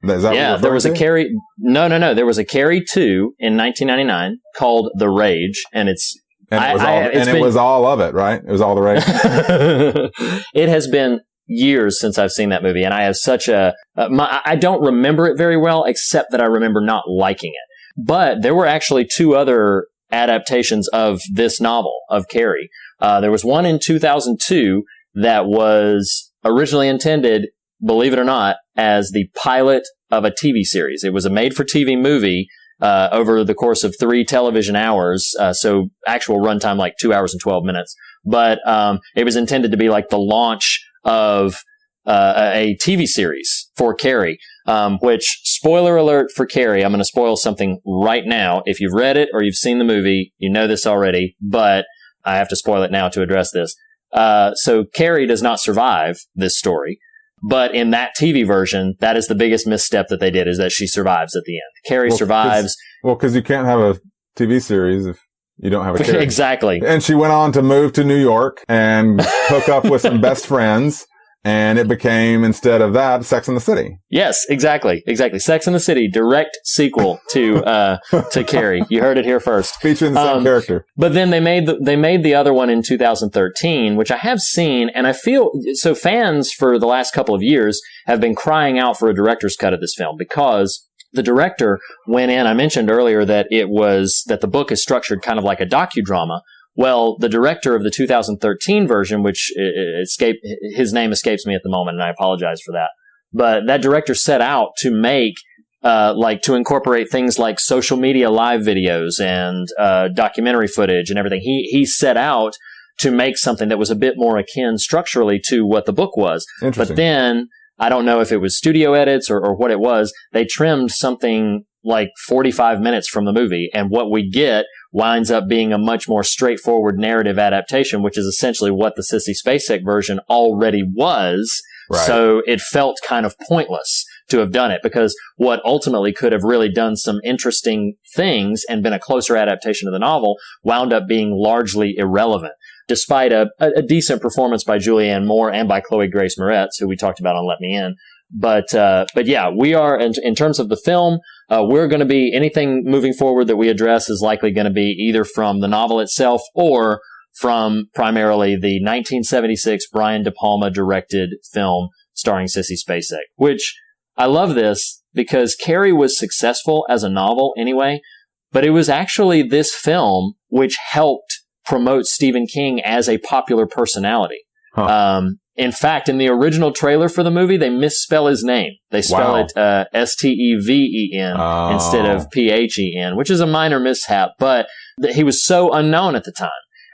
Is that yeah, there was a Carrie. No. There was a Carrie 2 in 1999 called The Rage, and it was all of it, right? It was all the rage. It has been years since I've seen that movie, and I have such I don't remember it very well, except that I remember not liking it. But there were actually 2 other adaptations of this novel of Carrie. There was one in 2002 that was originally intended, believe it or not, as the pilot of a TV series. It was a made-for-TV movie over the course of 3 television hours, so actual runtime like 2 hours and 12 minutes. But it was intended to be like the launch of a TV series for Carrie, which, spoiler alert for Carrie, I'm going to spoil something right now. If you've read it or you've seen the movie, you know this already, but I have to spoil it now to address this. So Carrie does not survive this story. But in that TV version, that is the biggest misstep that they did, is that she survives at the end. Carrie survives. Because you can't have a TV series if you don't have a Carrie. Exactly. And she went on to move to New York and hook up with some best friends. And it became, instead of that, Sex and the City. Yes, exactly. Sex and the City, direct sequel to Carrie. You heard it here first. Featuring the same character. But then they made the other one in 2013, which I have seen, and I feel so. Fans for the last couple of years have been crying out for a director's cut of this film, because the director went in. I mentioned earlier that the book is structured kind of like a docudrama. Well, the director of the 2013 version, which his name escapes me at the moment, and I apologize for that. But that director set out to make, to incorporate things like social media live videos and documentary footage and everything. He set out to make something that was a bit more akin structurally to what the book was. But then, I don't know if it was studio edits or what it was, they trimmed something like 45 minutes from the movie, and what we get winds up being a much more straightforward narrative adaptation, which is essentially what the Sissy Spacek version already was. Right. So it felt kind of pointless to have done it, because what ultimately could have really done some interesting things and been a closer adaptation of the novel wound up being largely irrelevant, despite a decent performance by Julianne Moore and by Chloe Grace Moretz, who we talked about on Let Me In. But yeah, we are, in terms of the film, we're going to be, anything moving forward that we address is likely going to be either from the novel itself or from primarily the 1976 Brian De Palma directed film starring Sissy Spacek, which I love this because Carrie was successful as a novel anyway, but it was actually this film which helped promote Stephen King as a popular personality. Huh. In fact, in the original trailer for the movie, they misspell his name. They spell it Steven instead of Phen, which is a minor mishap, but he was so unknown at the time.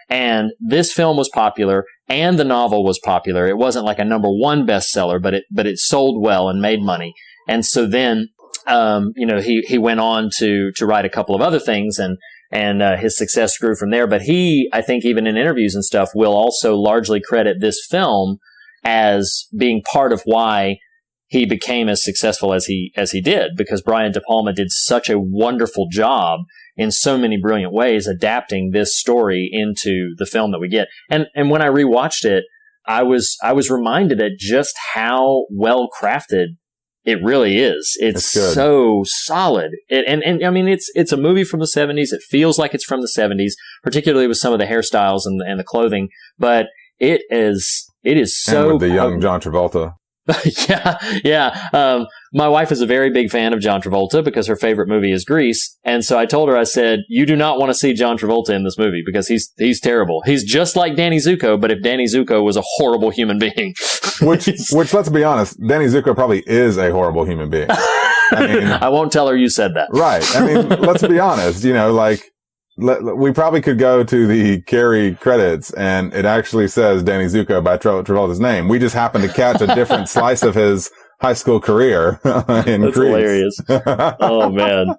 And this film was popular, and the novel was popular. It wasn't like a number 1 bestseller, but it sold well and made money. And so then, he went on to write a couple of other things, and his success grew from there. But he, I think, even in interviews and stuff, will also largely credit this film as being part of why he became as successful as he did, because Brian De Palma did such a wonderful job in so many brilliant ways adapting this story into the film that we get. And when I rewatched it, I was reminded at just how well crafted it really is. It's so solid. And I mean, it's a movie from the 70s. It feels like it's from the 70s, particularly with some of the hairstyles and the clothing, but it is so. And with the young John Travolta. Yeah. My wife is a very big fan of John Travolta because her favorite movie is Grease. And so I told her, I said, you do not want to see John Travolta in this movie because he's terrible. He's just like Danny Zuko, but if Danny Zuko was a horrible human being. Which let's be honest, Danny Zuko probably is a horrible human being. I mean, I won't tell her you said that. Right. I mean, let's be honest, we probably could go to the Carrie credits and it actually says Danny Zuko by Travolta's name. We just happen to catch a different slice of his high school career in That's Grease. Hilarious. Oh, man.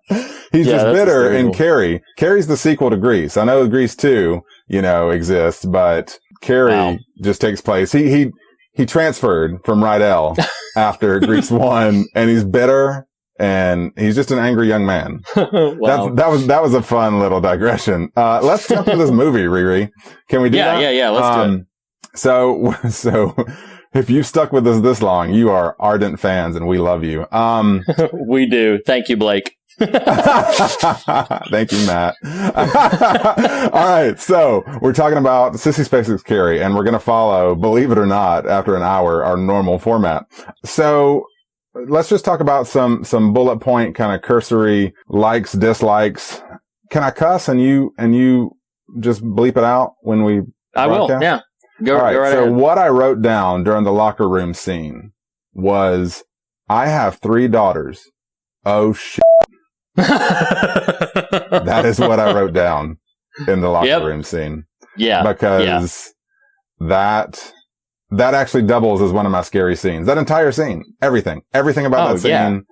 He's just bitter in Carrie. Carrie's the sequel to Grease. I know Grease 2, exists, but Carrie just takes place. He he transferred from Rydell after Grease 1, and he's bitter, and he's just an angry young man. Wow. That was a fun little digression. Let's jump into this movie, Riri. Can we do that? Yeah. Let's do it. So if you've stuck with us this long, you are ardent fans, and we love you. We do. Thank you, Blake. Thank you, Matt. All right. So we're talking about Sissy Spacek's Carrie, and we're going to follow, believe it or not, after an hour, our normal format. So let's just talk about some bullet point kind of cursory likes, dislikes. Can I cuss and you just bleep it out when we I broadcast? will. Yeah. Go All right. right So ahead. what I wrote down during the locker room scene was, I have 3 daughters. Oh shit. That is what I wrote down in the locker room scene. Yeah. Because that actually doubles as one of my scary scenes. That entire scene. Everything about that scene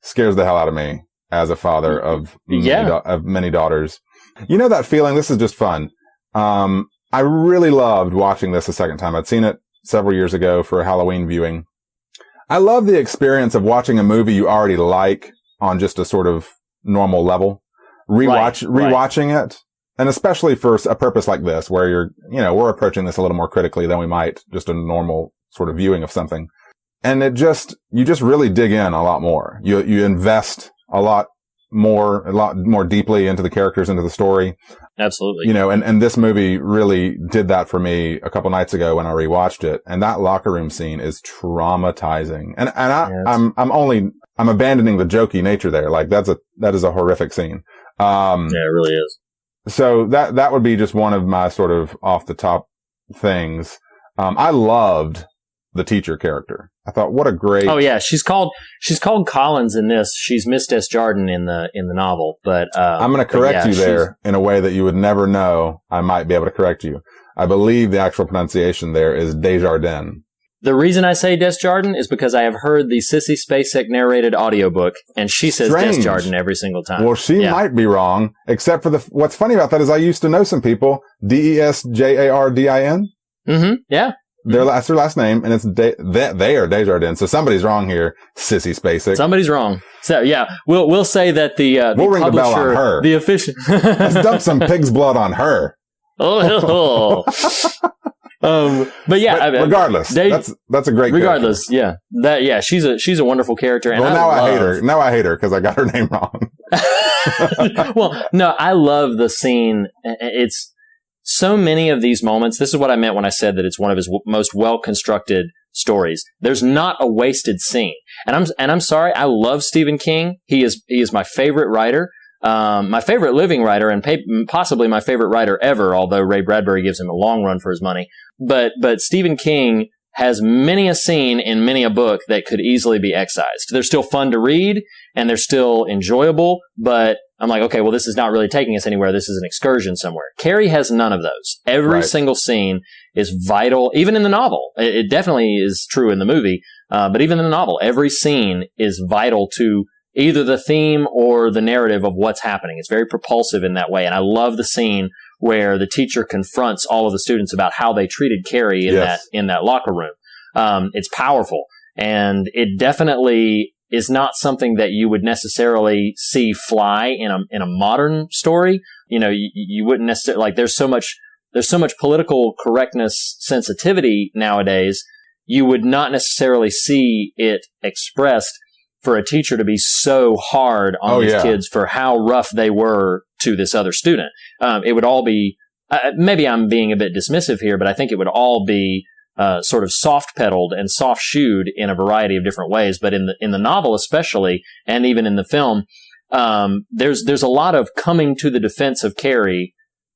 scares the hell out of me as a father of many daughters. You know that feeling? This is just fun. I really loved watching this a second time. I'd seen it several years ago for a Halloween viewing. I love the experience of watching a movie you already like on just a sort of normal level, rewatching it. And especially for a purpose like this, where we're approaching this a little more critically than we might just a normal sort of viewing of something. And you just really dig in a lot more. You invest a lot more deeply into the characters, into the story. Absolutely. And this movie really did that for me a couple nights ago when I rewatched it. And that locker room scene is traumatizing. And I'm abandoning the jokey nature there. Like that is a horrific scene. Yeah, it really is. So that would be just one of my sort of off the top things. I loved the teacher character. I thought, what a great. Oh yeah, she's called Collins in this. She's Miss Desjardins in the novel. But I'm going to correct you there in a way that you would never know. I might be able to correct you. I believe the actual pronunciation there is Desjardins. The reason I say Desjardins is because I have heard the Sissy Spacek narrated audiobook, and she says Desjardins every single time. Well, she might be wrong, except for what's funny about that is I used to know some people, Desjardin. Mm-hmm. Yeah. That's their last name, and it's they are Desjardins. So somebody's wrong here, Sissy Spacek. Somebody's wrong. So yeah, we'll say that we'll ring the bell on her. The official. Let's dump some pig's blood on her. Oh. But yeah, regardless, that's a great. Regardless, character. She's a wonderful character. And well, I hate her. Now I hate her because I got her name wrong. Well, no, I love the scene. It's so many of these moments. This is what I meant when I said that it's one of his most well-constructed stories. There's not a wasted scene. And I'm sorry, I love Stephen King. He is my favorite writer. My favorite living writer and possibly my favorite writer ever, although Ray Bradbury gives him a long run for his money. But Stephen King has many a scene in many a book that could easily be excised. They're still fun to read and they're still enjoyable, but I'm like, okay, well, this is not really taking us anywhere. This is an excursion somewhere. Carrie has none of those. Every single scene is vital, even in the novel. It definitely is true in the movie, but even in the novel, every scene is vital to either the theme or the narrative of what's happening. It's very propulsive in that way. And I love the scene where the teacher confronts all of the students about how they treated Carrie in that locker room. It's powerful. And it definitely is not something that you would necessarily see fly in a modern story. You wouldn't necessarily, like, there's so much political correctness sensitivity nowadays. You would not necessarily see it expressed for a teacher to be so hard on these kids for how rough they were to this other student. It would all be, maybe I'm being a bit dismissive here, but I think it would all be sort of soft pedaled and soft shoed in a variety of different ways. But in the novel especially, and even in the film, there's a lot of coming to the defense of Carrie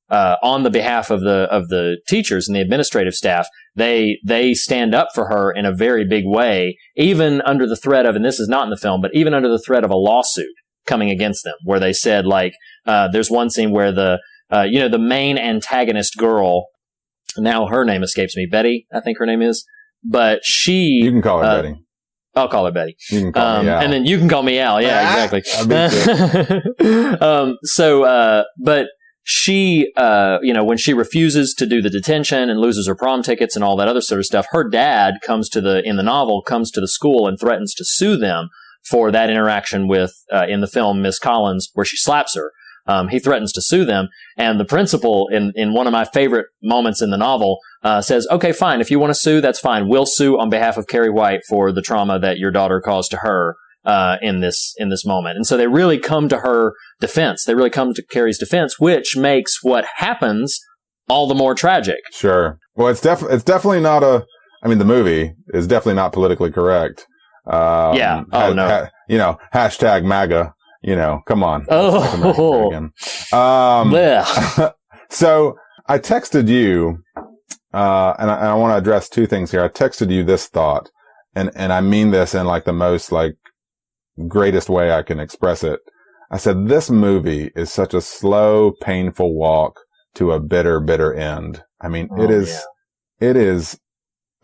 on the behalf of the teachers and the administrative staff. They stand up for her in a very big way, even under the threat of, and this is not in the film, but even under the threat of a lawsuit coming against them, where they said, like, there's one scene where the main antagonist girl, now her name escapes me, Betty, I think her name is, but you can call her Betty. I'll call her Betty. You can call me Al. And then you can call me Al. Yeah, exactly. I beat you. But she, when she refuses to do the detention and loses her prom tickets and all that other sort of stuff, her dad in the novel, comes to the school and threatens to sue them for that interaction with, in the film, Miss Collins, where she slaps her. He threatens to sue them. And the principal, in one of my favorite moments in the novel, says, okay, fine. If you want to sue, that's fine. We'll sue on behalf of Carrie White for the trauma that your daughter caused to her, in this moment. And so they really come to her defense. They really come to Carrie's defense, which makes what happens all the more tragic. Sure. Well, it's definitely not the movie is definitely not politically correct. Yeah. Oh, no. Hashtag MAGA, come on. Oh, So I texted you, and I want to address two things here. I texted you this thought, and I mean this in like the most like greatest way I can express it. I said, this movie is such a slow, painful walk to a bitter, bitter end. I mean, it is,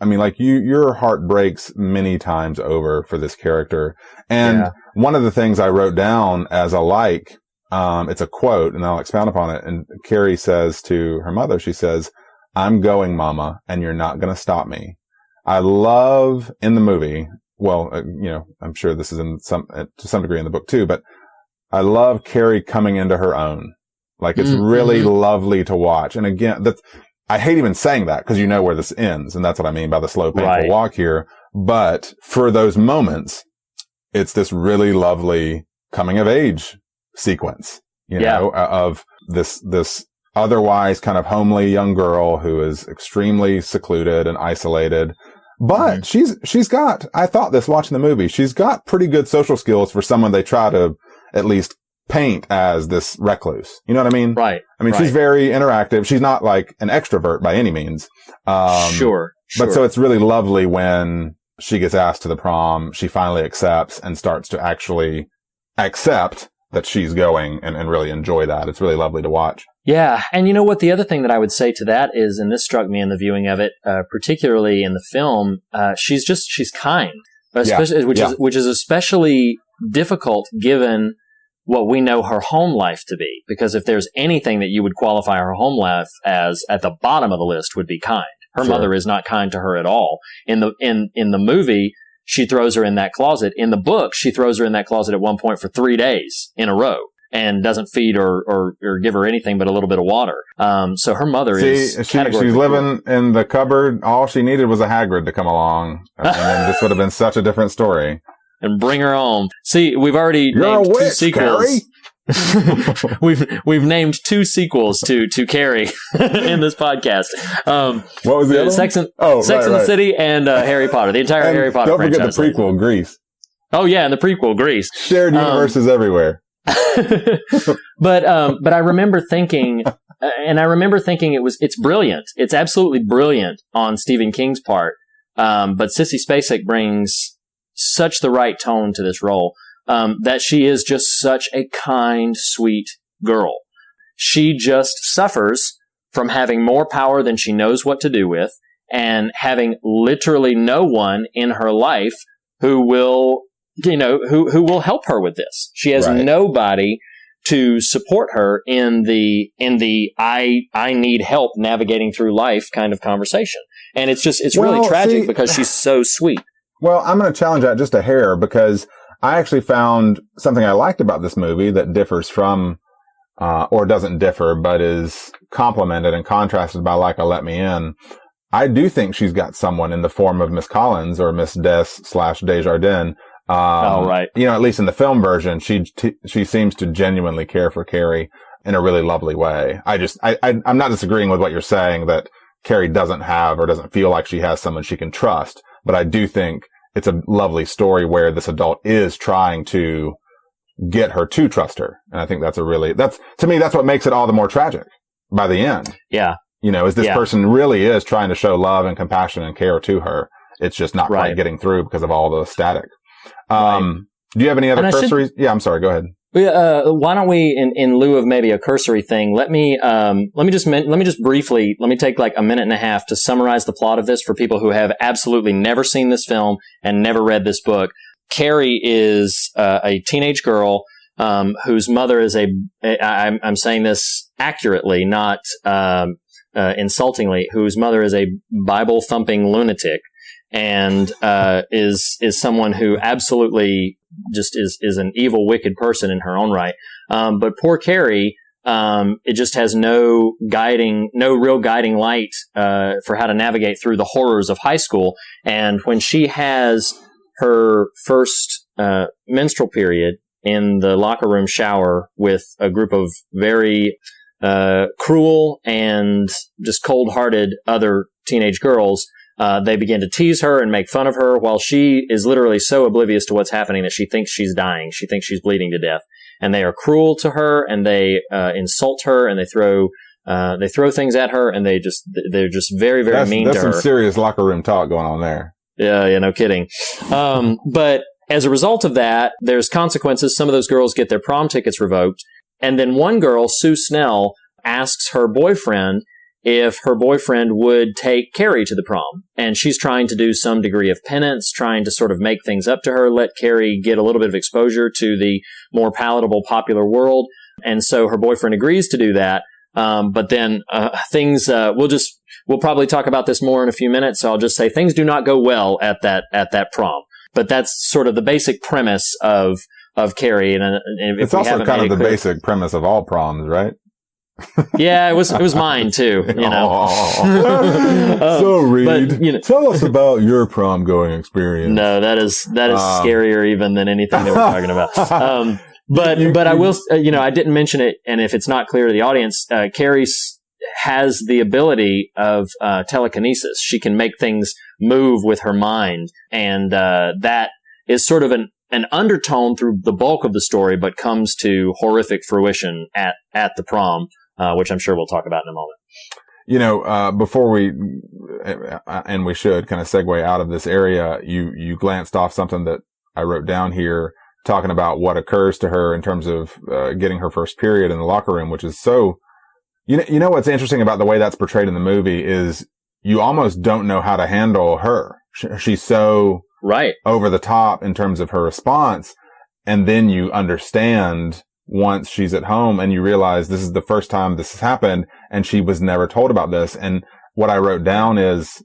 I mean, like your heart breaks many times over for this character. And one of the things I wrote down as a it's a quote, and I'll expound upon it. And Carrie says to her mother, she says, "I'm going, Mama, and you're not going to stop me." I love in the movie, well, I'm sure this is to some degree in the book too, but I love Carrie coming into her own. Like, it's really lovely to watch. And again, I hate even saying that because you know where this ends. And that's what I mean by the slow, painful walk here. But for those moments, it's this really lovely coming of age sequence, of this otherwise kind of homely young girl who is extremely secluded and isolated. But she's got, I thought this watching the movie, she's got pretty good social skills for someone they try to at least paint as this recluse. You know what I mean? Right. I mean, she's very interactive. She's not like an extrovert by any means. Sure. But so it's really lovely when she gets asked to the prom, she finally accepts and starts to actually accept that she's going and really enjoy that. It's really lovely to watch. Yeah. And you know what? The other thing that I would say to that is, and this struck me in the viewing of it, particularly in the film, she's kind, which is especially difficult given what we know her home life to be. Because if there's anything that you would qualify her home life as, at the bottom of the list would be kind. Her mother is not kind to her at all. In the movie, she throws her in that closet. In the book, she throws her in that closet at one point for 3 days in a row and doesn't feed or give her anything but a little bit of water. So her mother she's living in the cupboard. All she needed was a Hagrid to come along, and then this would have been such a different story. And bring her home. See, we've already named two sequels. We've named 2 sequels to Carrie in this podcast. What was the other Sex and the City and Harry Potter. The entire Harry Potter franchise. Don't forget the prequel, Grease. Oh yeah, and the prequel, Grease. Shared universes everywhere. But I remember thinking, it's brilliant. It's absolutely brilliant on Stephen King's part. But Sissy Spacek brings such the right tone to this role. That she is just such a kind, sweet girl. She just suffers from having more power than she knows what to do with, and having literally no one in her life who will, who will help her with this. She has nobody to support her in the I need help navigating through life kind of conversation. And it's really tragic because she's so sweet. Well, I'm going to challenge that just a hair, because I actually found something I liked about this movie that differs from, or doesn't differ, but is complemented and contrasted by Like a Let Me In. I do think she's got someone in the form of Miss Collins or Miss Desjardins. At least in the film version, she seems to genuinely care for Carrie in a really lovely way. I'm not disagreeing with what you're saying that Carrie doesn't have or doesn't feel like she has someone she can trust, but I do think it's a lovely story where this adult is trying to get her to trust her. And I think to me, that's what makes it all the more tragic by the end. Yeah. Is this person really is trying to show love and compassion and care to her. It's just not quite getting through because of all the static. Do you have any other cursories? Yeah, I'm sorry. Go ahead. Why don't we, in lieu of maybe a cursory thing, let me just briefly take like a minute and a half to summarize the plot of this for people who have absolutely never seen this film and never read this book. Carrie is a teenage girl whose mother is I'm saying this accurately, not insultingly, whose mother is a Bible thumping lunatic, and is someone who absolutely just is an evil, wicked person in her own right. But poor Carrie, it just has no real guiding light for how to navigate through the horrors of high school. And when she has her first menstrual period in the locker room shower with a group of very cruel and just cold-hearted other teenage girls, they begin to tease her and make fun of her while she is literally so oblivious to what's happening that she thinks she's dying. She thinks she's bleeding to death. And they are cruel to her, and they insult her, and they throw things at her, and they're just very, very mean to her. That's some serious locker room talk going on there. Yeah, no kidding. But as a result of that, there's consequences. Some of those girls get their prom tickets revoked. And then one girl, Sue Snell, asks her boyfriend if her boyfriend would take Carrie to the prom. And she's trying to do some degree of penance, trying to sort of make things up to her, let Carrie get a little bit of exposure to the more palatable, popular world. And so her boyfriend agrees to do that. But then things, we'll probably talk about this more in a few minutes. So I'll just say things do not go well at that prom. But that's sort of the basic premise of Carrie. And it's also kind of the basic premise of all proms, right? Yeah, it was mine too, you know. So Reed, tell us about your prom going experience. No, that is scarier even than anything that we're talking about. But I will, I didn't mention it, and if it's not clear to the audience, Carrie has the ability of telekinesis. She can make things move with her mind, and that is sort of an undertone through the bulk of the story, but comes to horrific fruition at the prom. Which I'm sure we'll talk about in a moment. Before we should kind of segue out of this area, you glanced off something that I wrote down here, talking about what occurs to her in terms of getting her first period in the locker room, which is so, what's interesting about the way that's portrayed in the movie is you almost don't know how to handle her. She's so right over the top in terms of her response. And then you understand once she's at home and you realize this is the first time this has happened and she was never told about this. And what I wrote down is,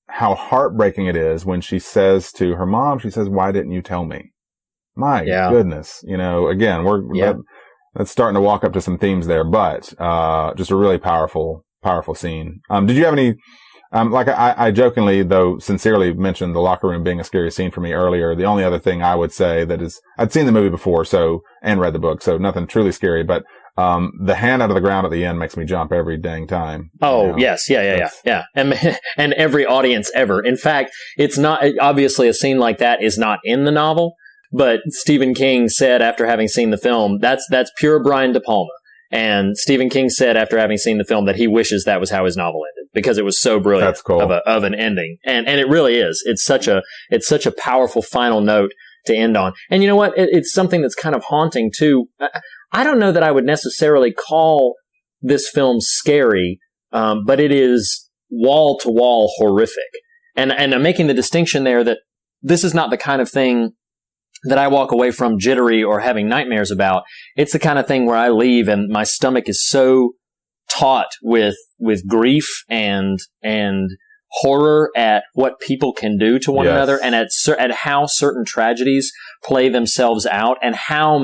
how heartbreaking it is when she says to her mom, she says, "Why didn't you tell me?" My goodness. Again, that's starting to walk up to some themes there, but, just a really powerful scene. Did you have any, I jokingly, though sincerely mentioned the locker room being a scary scene for me earlier. The only other thing I would say that is, I'd seen the movie before, and read the book, so nothing truly scary, but, the hand out of the ground at the end makes me jump every dang time. Oh, yes. Yeah. And every audience ever. In fact, it's not, obviously a scene like that is not in the novel, but Stephen King said after having seen the film, that's pure Brian De Palma. And Stephen King said after having seen the film that he wishes that was how his novel ended because it was so brilliant. That's cool. of an ending. And it really is. It's such a powerful final note to end on. And you know what? It's something that's kind of haunting too. I don't know that I would necessarily call this film scary, but it is wall to wall horrific. And I'm making the distinction there that this is not the kind of thing that I walk away from jittery or having nightmares about. It's the kind of thing where I leave and my stomach is so taut with grief and horror at what people can do to one another, and at how certain tragedies play themselves out, and how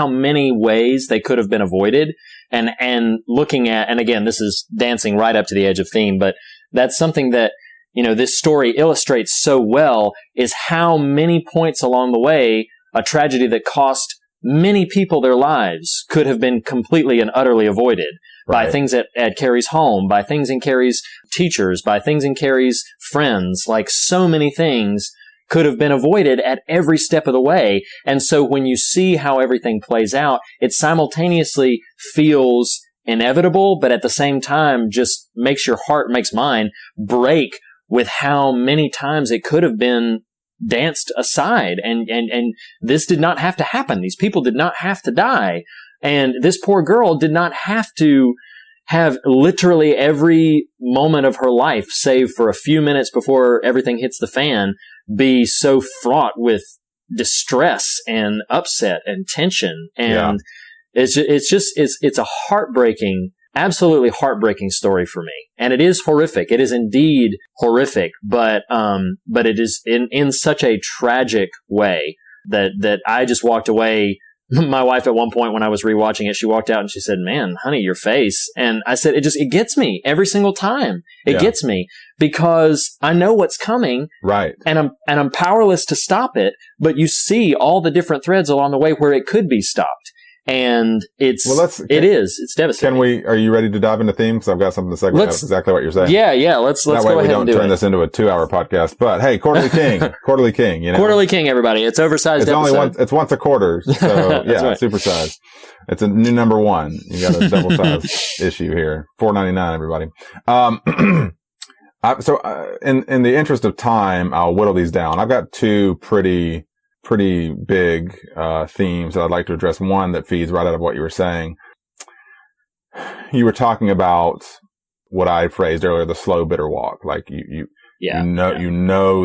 many ways they could have been avoided. And looking at, and again, this is dancing right up to the edge of theme, but that's something that, this story illustrates so well, is how many points along the way, a tragedy that cost many people their lives could have been completely and utterly avoided. Right. By things at Carrie's home, by things in Carrie's teachers, by things in Carrie's friends. Like, so many things could have been avoided at every step of the way. And so when you see how everything plays out, it simultaneously feels inevitable, but at the same time just makes mine break with how many times it could have been danced aside. And this did not have to happen. These people did not have to die. And this poor girl did not have to have literally every moment of her life, save for a few minutes before everything hits the fan, be so fraught with distress and upset and tension. And it's a heartbreaking, absolutely heartbreaking story for me. And it is horrific. It is indeed horrific, but it is in such a tragic way that I just walked away. My wife at one point when I was rewatching it, she walked out and she said, "Man, honey, your face." And I said, it gets me every single time. It gets me because I know what's coming. Right. And I'm powerless to stop it, but you see all the different threads along the way where it could be stopped. And it's devastating. Are you ready to dive into theme? Because I've got something to say about exactly what you're saying. Yeah. Let's go ahead and do it. That way we don't turn this into a 2-hour podcast. But hey, Quarterly King, Quarterly King, Quarterly King, everybody. It's oversized episode. It's once a quarter. So yeah, right. Supersized. It's a new number one. You got a double size issue here. $4.99, everybody. In the interest of time, I'll whittle these down. I've got two pretty big themes that I'd like to address. One that feeds right out of what you were saying. You were talking about what I phrased earlier, the slow, bitter walk. Like you know,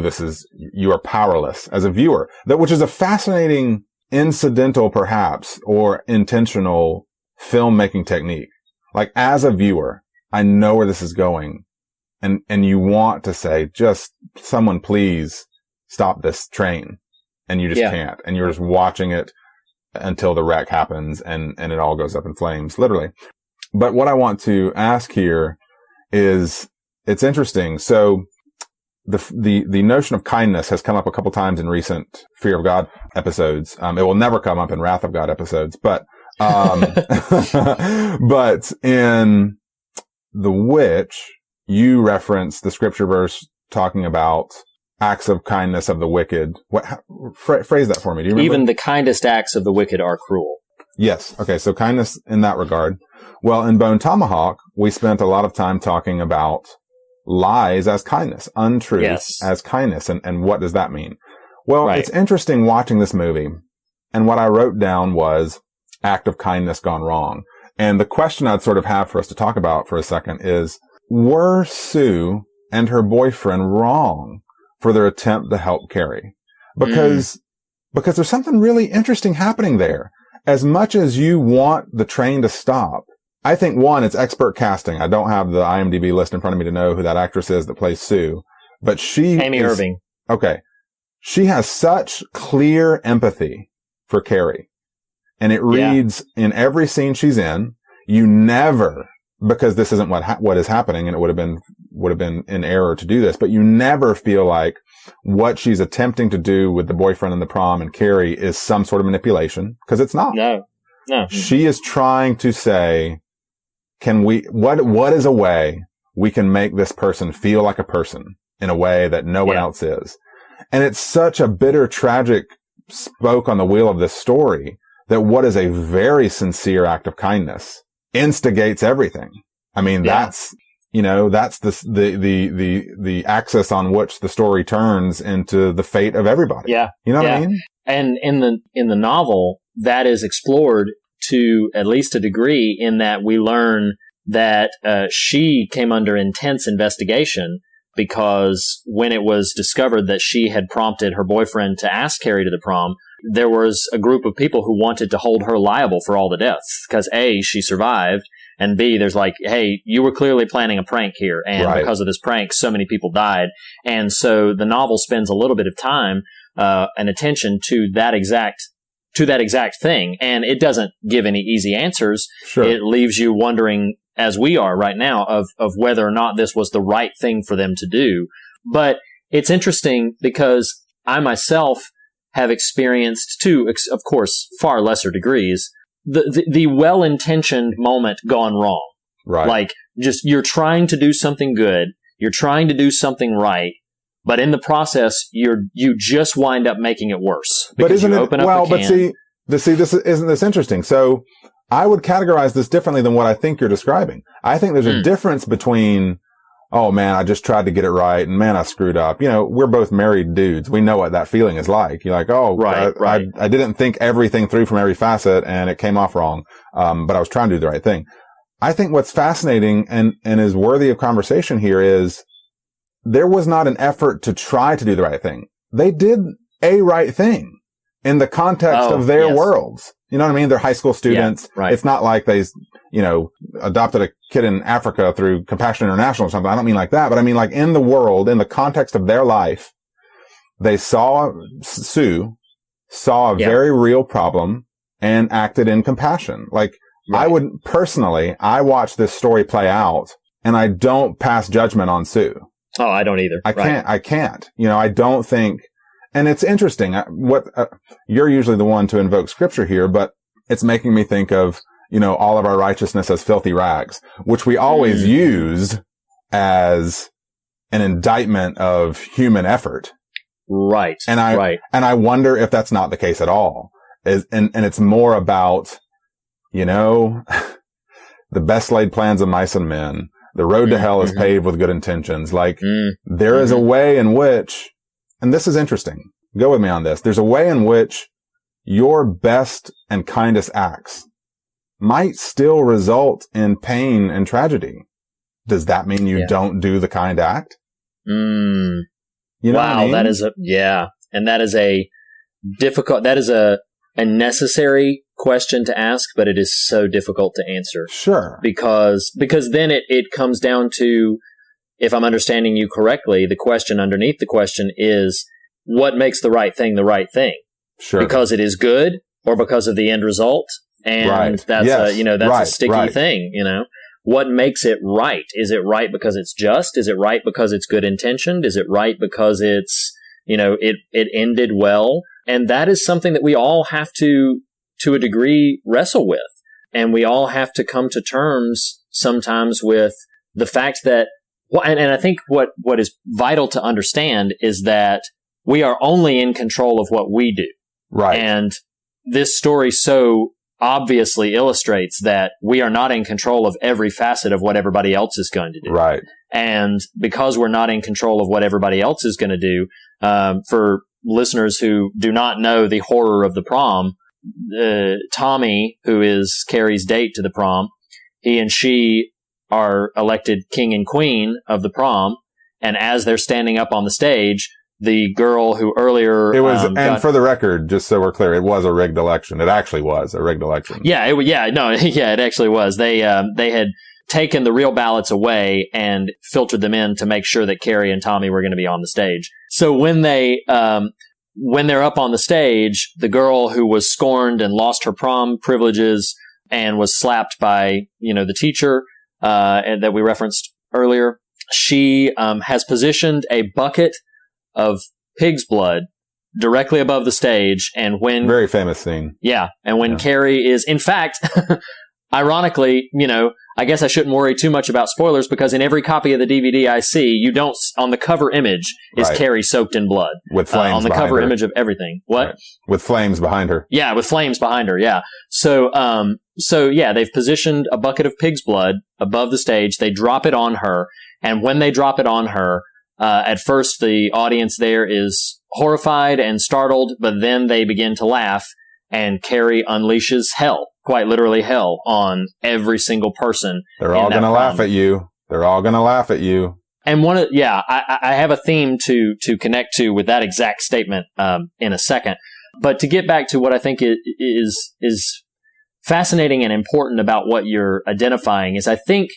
you are powerless as a viewer. Which is a fascinating, incidental, perhaps, or intentional filmmaking technique. Like as a viewer, I know where this is going, and you want to say, just someone please stop this train. And you just can't. And you're just watching it until the wreck happens and it all goes up in flames, literally. But what I want to ask here is, it's interesting. So the notion of kindness has come up a couple times in recent Fear of God episodes. It will never come up in Wrath of God episodes, but but in The Witch, you reference the scripture verse talking about acts of kindness of the wicked. Phrase that for me. Do you remember? Even the kindest acts of the wicked are cruel. Yes. Okay. So kindness in that regard. Well, in Bone Tomahawk, we spent a lot of time talking about lies as kindness, untruths as kindness. And what does that mean? Well, It's interesting watching this movie. And what I wrote down was act of kindness gone wrong. And the question I'd sort of have for us to talk about for a second is, were Sue and her boyfriend wrong for their attempt to help Carrie? Because there's something really interesting happening there. As much as you want the train to stop, I think, one, it's expert casting. I don't have the IMDb list in front of me to know who that actress is that plays Sue, but Amy Irving. Okay. She has such clear empathy for Carrie, and it reads in every scene she's in. You never, because this isn't what is happening, and it would have been in error to do this, but you never feel like what she's attempting to do with the boyfriend in the prom and Carrie is some sort of manipulation, because it's not. No. She is trying to say, what is a way we can make this person feel like a person in a way that no one else is? And it's such a bitter, tragic spoke on the wheel of this story that what is a very sincere act of kindness instigates everything. I mean, that's the axis on which the story turns into the fate of everybody. Yeah. You know what I mean? And in the novel, that is explored to at least a degree, in that we learn that she came under intense investigation, because when it was discovered that she had prompted her boyfriend to ask Carrie to the prom, there was a group of people who wanted to hold her liable for all the deaths, because A, she survived, and B, there's like, hey, you were clearly planning a prank here, and because of this prank, so many people died. And so the novel spends a little bit of time and attention to that exact thing, and it doesn't give any easy answers. Sure. It leaves you wondering, as we are right now, of whether or not this was the right thing for them to do. But it's interesting because I myself have experienced, to, of course, far lesser degrees, the well-intentioned moment gone wrong. Right. Like, just, you're trying to do something good, you're trying to do something right, but in the process, you just wind up making it worse. But isn't it? Well, but see, isn't this interesting? So I would categorize this differently than what I think you're describing. I think there's a difference between, oh man, I just tried to get it right, and man, I screwed up. You know, we're both married dudes. We know what that feeling is like. You're like, oh, right. I didn't think everything through from every facet, and it came off wrong. But I was trying to do the right thing. I think what's fascinating and is worthy of conversation here is there was not an effort to try to do the right thing. They did a right thing. in the context of their worlds. You know what I mean? They're high school students. Yeah, right. It's not like they, adopted a kid in Africa through Compassion International or something. I don't mean like that, but I mean like in the world, in the context of their life, Sue saw a very real problem and acted in compassion. Like, I would personally, I watch this story play out and I don't pass judgment on Sue. Oh, I don't either. I can't. I don't think, and it's interesting. You're usually the one to invoke scripture here, but it's making me think of, all of our righteousness as filthy rags, which we always use as an indictment of human effort. Right. And I wonder if that's not the case at all. And it's more about, the best laid plans of mice and men. The road to hell is paved with good intentions. Like, there is a way in which, and this is interesting. Go with me on this. There's a way in which your best and kindest acts might still result in pain and tragedy. Does that mean you don't do the kind act? You know what I mean? That is and that is a difficult, that is a necessary question to ask, but it is so difficult to answer. Sure. Because then it comes down to, if I'm understanding you correctly, the question underneath the question is, what makes the right thing the right thing? Sure. Because it is good or because of the end result? And that's a sticky thing, What makes it right? Is it right because it's just? Is it right because it's good intentioned? Is it right because it's, it ended well? And that is something that we all have to a degree, wrestle with. And we all have to come to terms sometimes with the fact that, and I think what is vital to understand is that we are only in control of what we do. Right. And this story so obviously illustrates that we are not in control of every facet of what everybody else is going to do. Right. And because we're not in control of what everybody else is going to do, for listeners who do not know the horror of the prom, Tommy, who is Carrie's date to the prom, he and she are elected king and queen of the prom. And as they're standing up on the stage, the girl who earlier... It was, and for the record, just so we're clear, it was a rigged election. It actually was a rigged election. Yeah, it actually was. They had taken the real ballots away and filtered them in to make sure that Carrie and Tommy were going to be on the stage. So when they're up on the stage, the girl who was scorned and lost her prom privileges and was slapped by, the teacher, and that we referenced earlier, she has positioned a bucket of pig's blood directly above the stage. And when... Very famous scene. Yeah. And when Carrie is, in fact, ironically, I guess I shouldn't worry too much about spoilers because in every copy of the DVD I see, you don't, on the cover image is Carrie soaked in blood. With flames on the behind cover her. image of everything. What? Right. With flames behind her. Yeah, with flames behind her. Yeah. So they've positioned a bucket of pig's blood above the stage. They drop it on her. And when they drop it on her, at first the audience there is horrified and startled, but then they begin to laugh and Carrie unleashes hell. Quite literally hell on every single person. They're all going to laugh at you. They're all going to laugh at you. And I have a theme to connect to with that exact statement in a second. But to get back to what I think is fascinating and important about what you're identifying is I think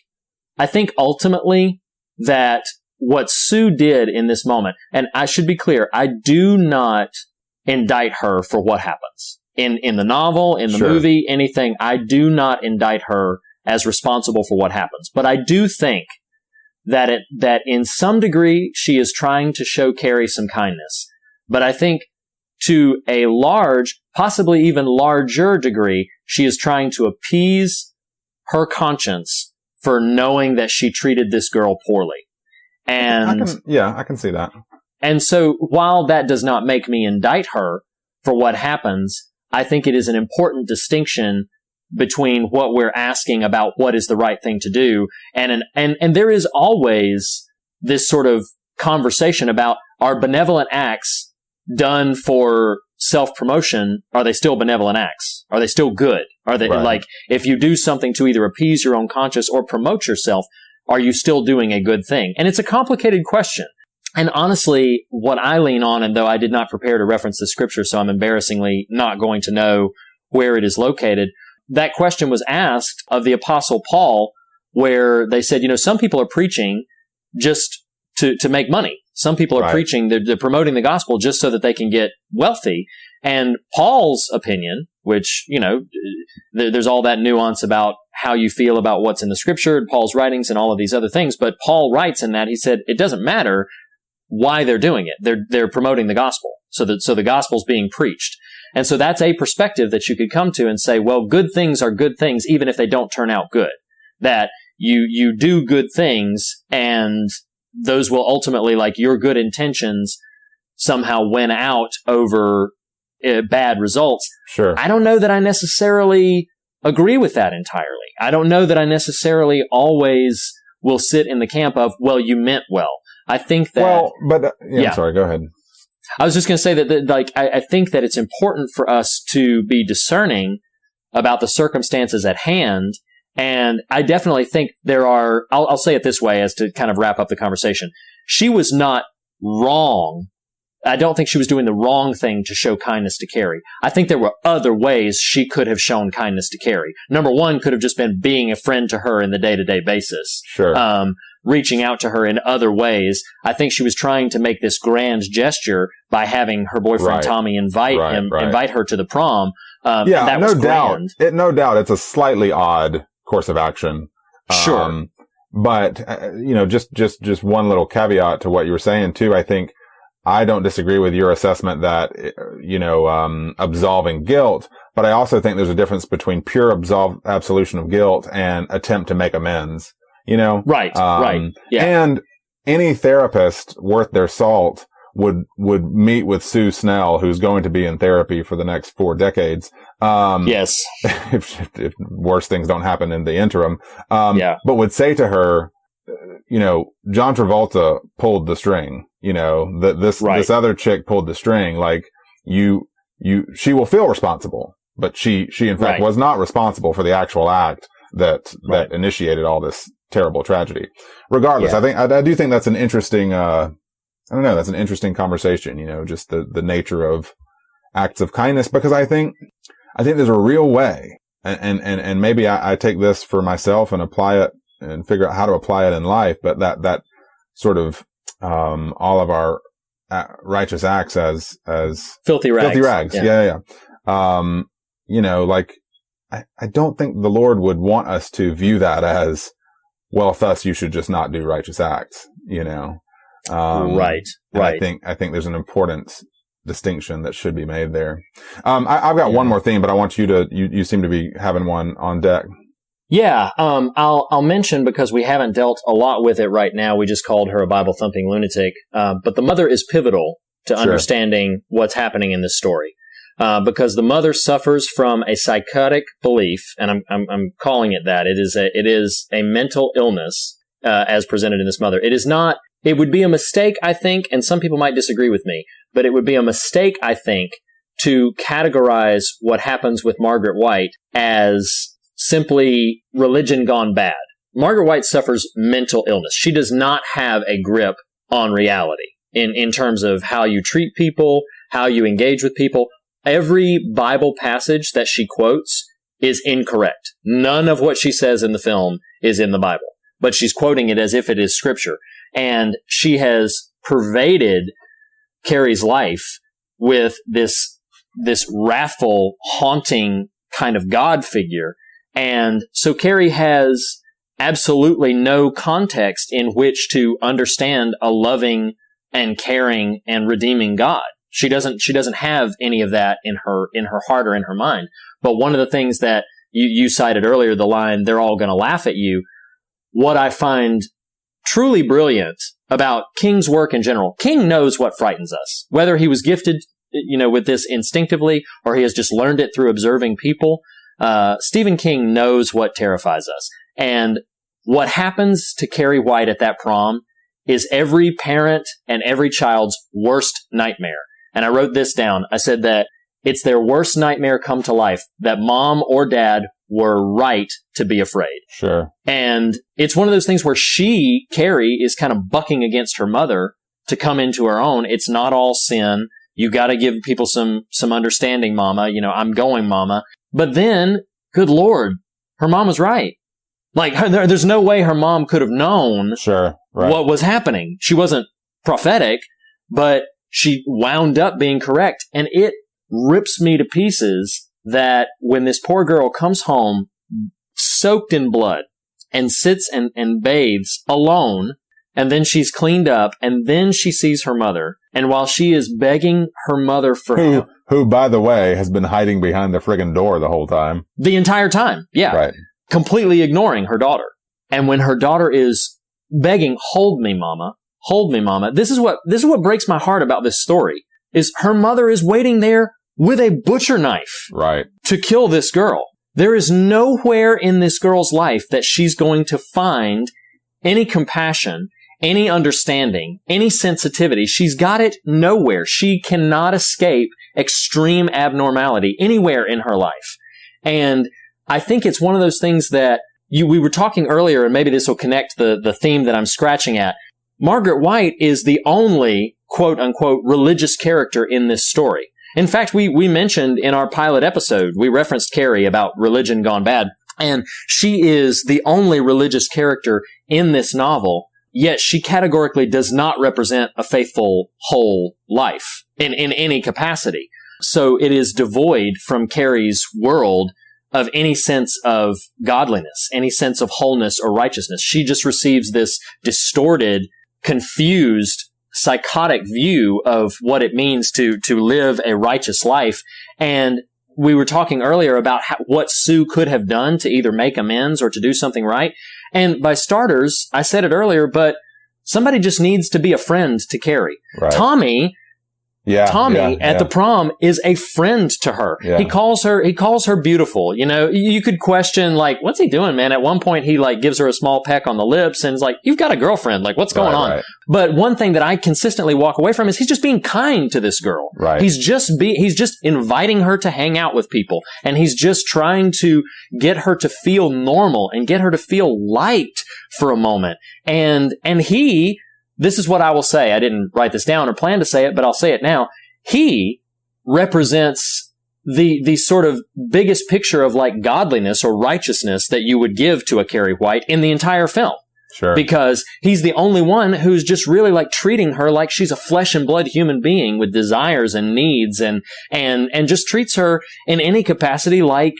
ultimately that what Sue did in this moment, and I should be clear, I do not indict her for what happens. In the novel, in the movie, anything, I do not indict her as responsible for what happens. But I do think that in some degree, she is trying to show Carrie some kindness. But I think to a large, possibly even larger degree, she is trying to appease her conscience for knowing that she treated this girl poorly. And I can see that. And so while that does not make me indict her for what happens, I think it is an important distinction between what we're asking about what is the right thing to do. And there is always this sort of conversation about, are benevolent acts done for self-promotion? Are they still benevolent acts? Are they still good? Are they like, if you do something to either appease your own conscience or promote yourself, are you still doing a good thing? And it's a complicated question. And honestly, what I lean on, and though I did not prepare to reference the scripture, so I'm embarrassingly not going to know where it is located, that question was asked of the Apostle Paul, where they said, some people are preaching just to make money. Some people are preaching, they're promoting the gospel just so that they can get wealthy. And Paul's opinion, which, there's all that nuance about how you feel about what's in the scripture, Paul's writings and all of these other things. But Paul writes in that, he said, it doesn't matter why they're doing it. They're promoting the gospel. So the gospel's being preached. And so that's a perspective that you could come to and say, well, good things are good things, even if they don't turn out good. That you do good things, and those will ultimately, like, your good intentions somehow win out over bad results. Sure. I don't know that I necessarily agree with that entirely. I don't know that I necessarily always will sit in the camp of, well, you meant well. I think that... Well, but... I'm sorry, go ahead. I was just going to say that I think that it's important for us to be discerning about the circumstances at hand. And I definitely think there are... I'll say it this way as to kind of wrap up the conversation. She was not wrong. I don't think she was doing the wrong thing to show kindness to Carrie. I think there were other ways she could have shown kindness to Carrie. Number one could have just been being a friend to her in the day-to-day basis. Sure. Reaching out to her in other ways. I think she was trying to make this grand gesture by having her boyfriend Tommy invite her to the prom. Yeah, no doubt. No doubt it's a slightly odd course of action. Sure. But, just one little caveat to what you were saying too. I think I don't disagree with your assessment that, absolving guilt, but I also think there's a difference between pure absolution of guilt and attempt to make amends, Right. Yeah. And any therapist worth their salt would meet with Sue Snell, who's going to be in therapy for the next 4 decades. Yes. If worse things don't happen in the interim. But would say to her, John Travolta pulled the string, this other chick pulled the string. Like she will feel responsible, but she in fact was not responsible for the actual act that initiated all this terrible tragedy. Regardless, I do think that's an interesting, that's an interesting conversation, just the nature of acts of kindness, because I think there's a real way, and maybe I take this for myself and apply it and figure out how to apply it in life, but that sort of, all of our righteous acts as filthy rags. Filthy rags. Yeah. I don't think the Lord would want us to view that as, well, thus you should just not do righteous acts, Right. I think there's an important distinction that should be made there. I've got one more theme, but I want you seem to be having one on deck. Yeah. I'll mention, because we haven't dealt a lot with it right now. We just called her a Bible thumping lunatic. But the mother is pivotal to understanding what's happening in this story. Because the mother suffers from a psychotic belief, and I'm calling it that. It is a mental illness, as presented in this mother. It would be a mistake, I think, and some people might disagree with me, but it would be a mistake, I think, to categorize what happens with Margaret White as simply religion gone bad. Margaret White suffers mental illness. She does not have a grip on reality in terms of how you treat people, how you engage with people. Every Bible passage that she quotes is incorrect. None of what she says in the film is in the Bible, but she's quoting it as if it is scripture. And she has pervaded Carrie's life with this wrathful, haunting kind of God figure. And so Carrie has absolutely no context in which to understand a loving and caring and redeeming God. She doesn't have any of that in her heart or in her mind. But one of the things that you cited earlier, the line, "They're all going to laugh at you," what I find truly brilliant about King's work in general. King knows what frightens us, whether he was gifted, with this instinctively, or he has just learned it through observing people. Stephen King knows what terrifies us. And what happens to Carrie White at that prom is every parent and every child's worst nightmare. And I wrote this down. I said that it's their worst nightmare come to life, that mom or dad were right to be afraid. Sure. And it's one of those things where Carrie, is kind of bucking against her mother to come into her own. It's not all sin. You got to give people some understanding, Mama. I'm going, Mama. But then, good Lord, her mom was right. Like, there's no way her mom could have known what was happening. She wasn't prophetic, but she wound up being correct. And it rips me to pieces that when this poor girl comes home soaked in blood and sits and bathes alone, and then she's cleaned up, and then she sees her mother. And while she is begging her mother for help, who, by the way, has been hiding behind the friggin' door the whole time. The entire time. Yeah. Right. Completely ignoring her daughter. And when her daughter is begging, hold me, Mama. Hold me, Mama. This is what breaks my heart about this story, is her mother is waiting there with a butcher knife. Right. To kill this girl. There is nowhere in this girl's life that she's going to find any compassion, any understanding, any sensitivity. She's got it nowhere. She cannot escape extreme abnormality anywhere in her life. And I think it's one of those things that we were talking earlier, and maybe this will connect the theme that I'm scratching at. Margaret White is the only quote unquote religious character in this story. In fact, we mentioned in our pilot episode, we referenced Carrie about religion gone bad, and she is the only religious character in this novel, yet she categorically does not represent a faithful, whole life in any capacity. So it is devoid from Carrie's world of any sense of godliness, any sense of wholeness or righteousness. She just receives this distorted, confused, psychotic view of what it means to live a righteous life. And we were talking earlier about what Sue could have done to either make amends or to do something right. And by starters, I said it earlier, but somebody just needs to be a friend to Carrie. Right. Tommy at the prom is a friend to her. Yeah. He calls her beautiful. You could question, like, what's he doing, man? At one point, he gives her a small peck on the lips and is like, you've got a girlfriend. Like, what's going on? Right. But one thing that I consistently walk away from is he's just being kind to this girl. Right. He's just inviting her to hang out with people. And he's just trying to get her to feel normal and get her to feel liked for a moment. And this is what I will say. I didn't write this down or plan to say it, but I'll say it now. He represents the sort of biggest picture of godliness or righteousness that you would give to a Carrie White in the entire film. Sure. Because he's the only one who's just really treating her like she's a flesh and blood human being with desires and needs and just treats her in any capacity like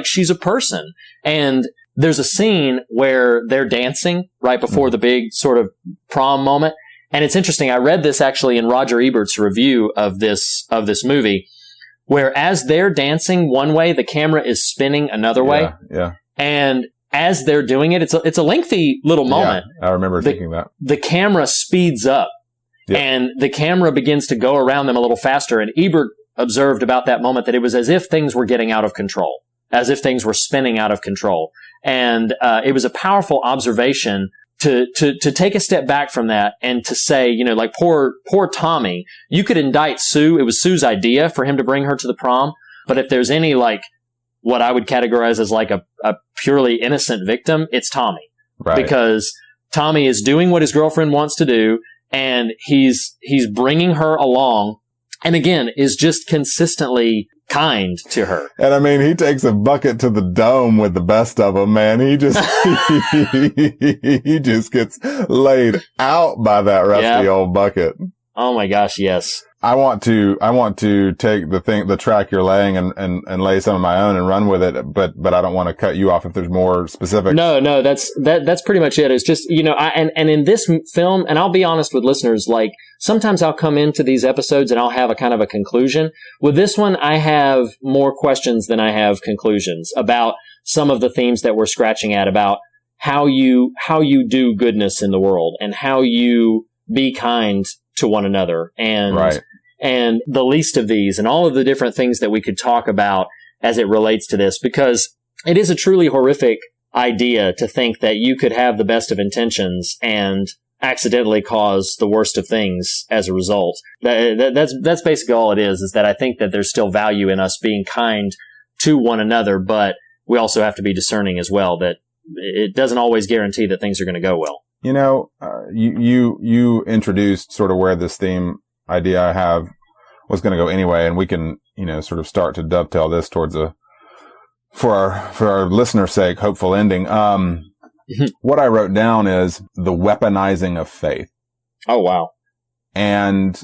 she's a person. And there's a scene where they're dancing right before the big sort of prom moment. And it's interesting. I read this actually in Roger Ebert's review of this movie, where as they're dancing one way, the camera is spinning another way. Yeah. And as they're doing it, it's a lengthy little moment. Yeah, I remember thinking that. The camera speeds up and the camera begins to go around them a little faster. And Ebert observed about that moment that it was as if things were getting out of control, as if things were spinning out of control. And it was a powerful observation to take a step back from that and to say, poor Tommy, you could indict Sue. It was Sue's idea for him to bring her to the prom. But if there's any what I would categorize as a purely innocent victim, it's Tommy. Right. Because Tommy is doing what his girlfriend wants to do, and he's bringing her along, and again, is just consistently kind to her. And I mean, he takes a bucket to the dome with the best of them, man. He just, he just gets laid out by that rusty old bucket. Oh my gosh. Yes. I want to take the track you're laying and lay some of my own and run with it, but I don't want to cut you off if there's more specific. No, that's pretty much it. It's just, and in this film, and I'll be honest with listeners, sometimes I'll come into these episodes and I'll have a kind of a conclusion. With this one, I have more questions than I have conclusions about some of the themes that we're scratching at, about how you do goodness in the world and how you be kind to one another. And, right. And the least of these and all of the different things that we could talk about as it relates to this, because it is a truly horrific idea to think that you could have the best of intentions and accidentally cause the worst of things as a result. That's basically all it is that I think that there's still value in us being kind to one another, but we also have to be discerning as well that it doesn't always guarantee that things are going to go well. You introduced sort of where this theme idea I have was going to go anyway, and we can, sort of start to dovetail this towards for our listener's sake, hopeful ending. What I wrote down is the weaponizing of faith. Oh, wow. And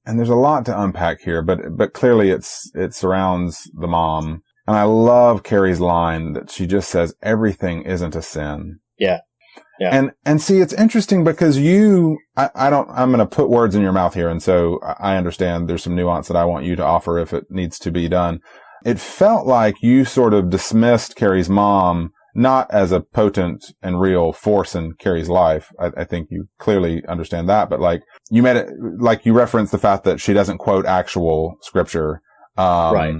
there's a lot to unpack here, but clearly it surrounds the mom. And I love Carrie's line that she just says, everything isn't a sin. Yeah. Yeah. And see, it's interesting because I'm going to put words in your mouth here. And so I understand there's some nuance that I want you to offer if it needs to be done. It felt like you sort of dismissed Carrie's mom, not as a potent and real force in Carrie's life. I think you clearly understand that, but like you made it, like you referenced the fact that she doesn't quote actual scripture. Right.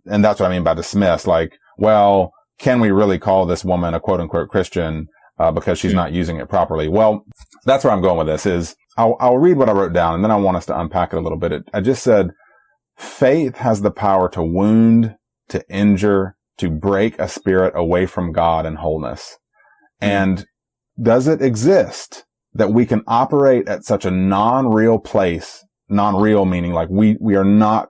And that's what I mean by dismiss. Like, well, can we really call this woman a quote unquote Christian? Because she's not using it properly. Well, that's where I'm going with this is I'll read what I wrote down and then I want us to unpack it a little bit. I just said, faith has the power to wound, to injure, to break a spirit away from God and wholeness. And does it exist that we can operate at such a non-real place, non-real meaning like we are not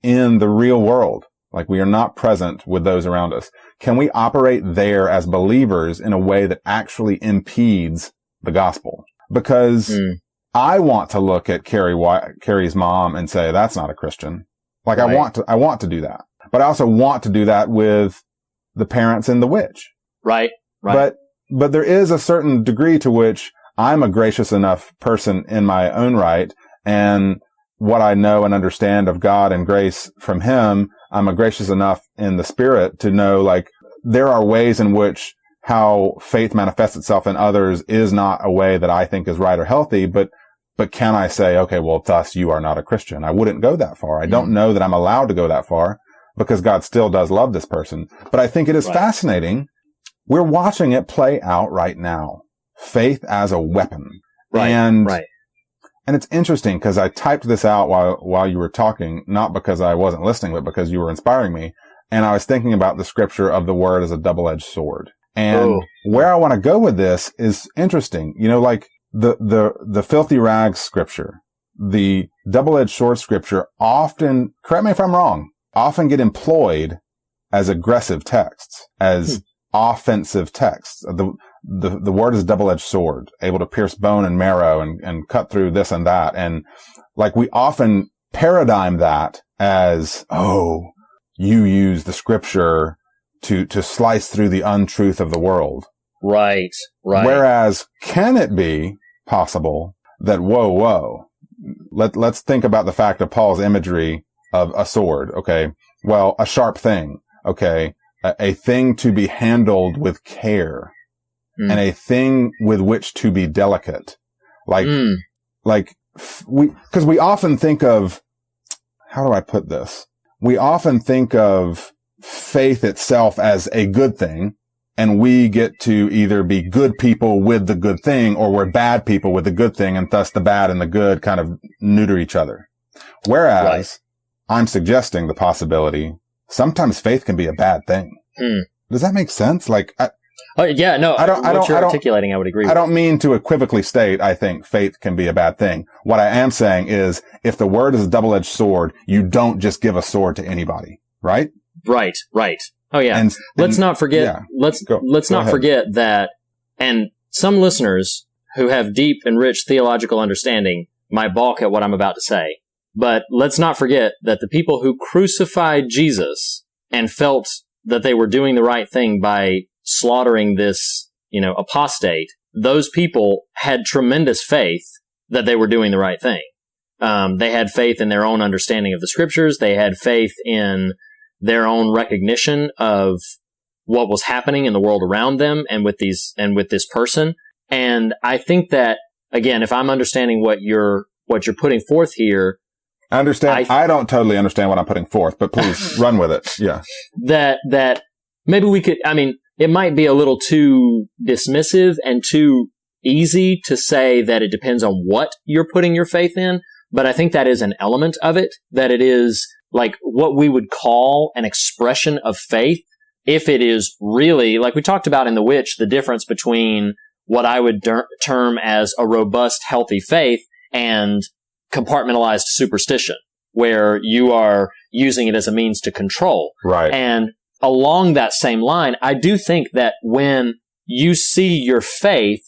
in the real world, like we are not present with those around us? Can we operate there as believers in a way that actually impedes the gospel? Because I want to look at Carrie's mom and say, that's not a Christian. Like right. I want to do that, but I also want to do that with the parents and the witch. Right. Right. But there is a certain degree to which I'm a gracious enough person in my own right. And what I know and understand of God and grace from him, I'm a gracious enough in the spirit to know, like, there are ways in which how faith manifests itself in others is not a way that I think is right or healthy, but can I say, okay, well, thus you are not a Christian? I wouldn't go that far. I don't know that I'm allowed to go that far because God still does love this person. But I think it is fascinating. We're watching it play out right now. Faith as a weapon. Right. And it's interesting because I typed this out while you were talking, not because I wasn't listening, but because you were inspiring me. And I was thinking about the scripture of the word as a double-edged sword. And where I want to go with this is interesting. Like the filthy rags scripture, the double-edged sword scripture often, correct me if I'm wrong, often get employed as aggressive texts, as offensive texts. The word is a double-edged sword, able to pierce bone and marrow and cut through this and that. And like we often paradigm that as, oh, you use the scripture to slice through the untruth of the world. Right. Whereas can it be possible that, let's think about the fact of Paul's imagery of a sword. Okay. Well, a sharp thing. Okay. A thing to be handled with care. And a thing with which to be delicate. Because we often think of, how do I put this? We often think of faith itself as a good thing, and we get to either be good people with the good thing, or we're bad people with the good thing, and thus the bad and the good kind of neuter each other. Whereas I'm suggesting the possibility, sometimes faith can be a bad thing. Does that make sense? Like, what you're articulating, I would agree with. I don't mean to equivocally state I think faith can be a bad thing. What I am saying is if the word is a double-edged sword, you don't just give a sword to anybody, right? Right. Oh yeah. And let's not forget, let's not forget that, and some listeners who have deep and rich theological understanding might balk at what I'm about to say, but let's not forget that the people who crucified Jesus and felt that they were doing the right thing by slaughtering this, apostate, those people had tremendous faith that they were doing the right thing. They had faith in their own understanding of the scriptures. They had faith in their own recognition of what was happening in the world around them and with this person. And I think that, again, if I'm understanding what you're putting forth here, I understand. I don't totally understand what I'm putting forth, but please run with it. Yeah. That maybe we could, it might be a little too dismissive and too easy to say that it depends on what you're putting your faith in, but I think that is an element of it, that it is like what we would call an expression of faith. If it is really, like we talked about in The Witch, the difference between what I would term as a robust, healthy faith and compartmentalized superstition, where you are using it as a means to control. Right. And along that same line, I do think that when you see your faith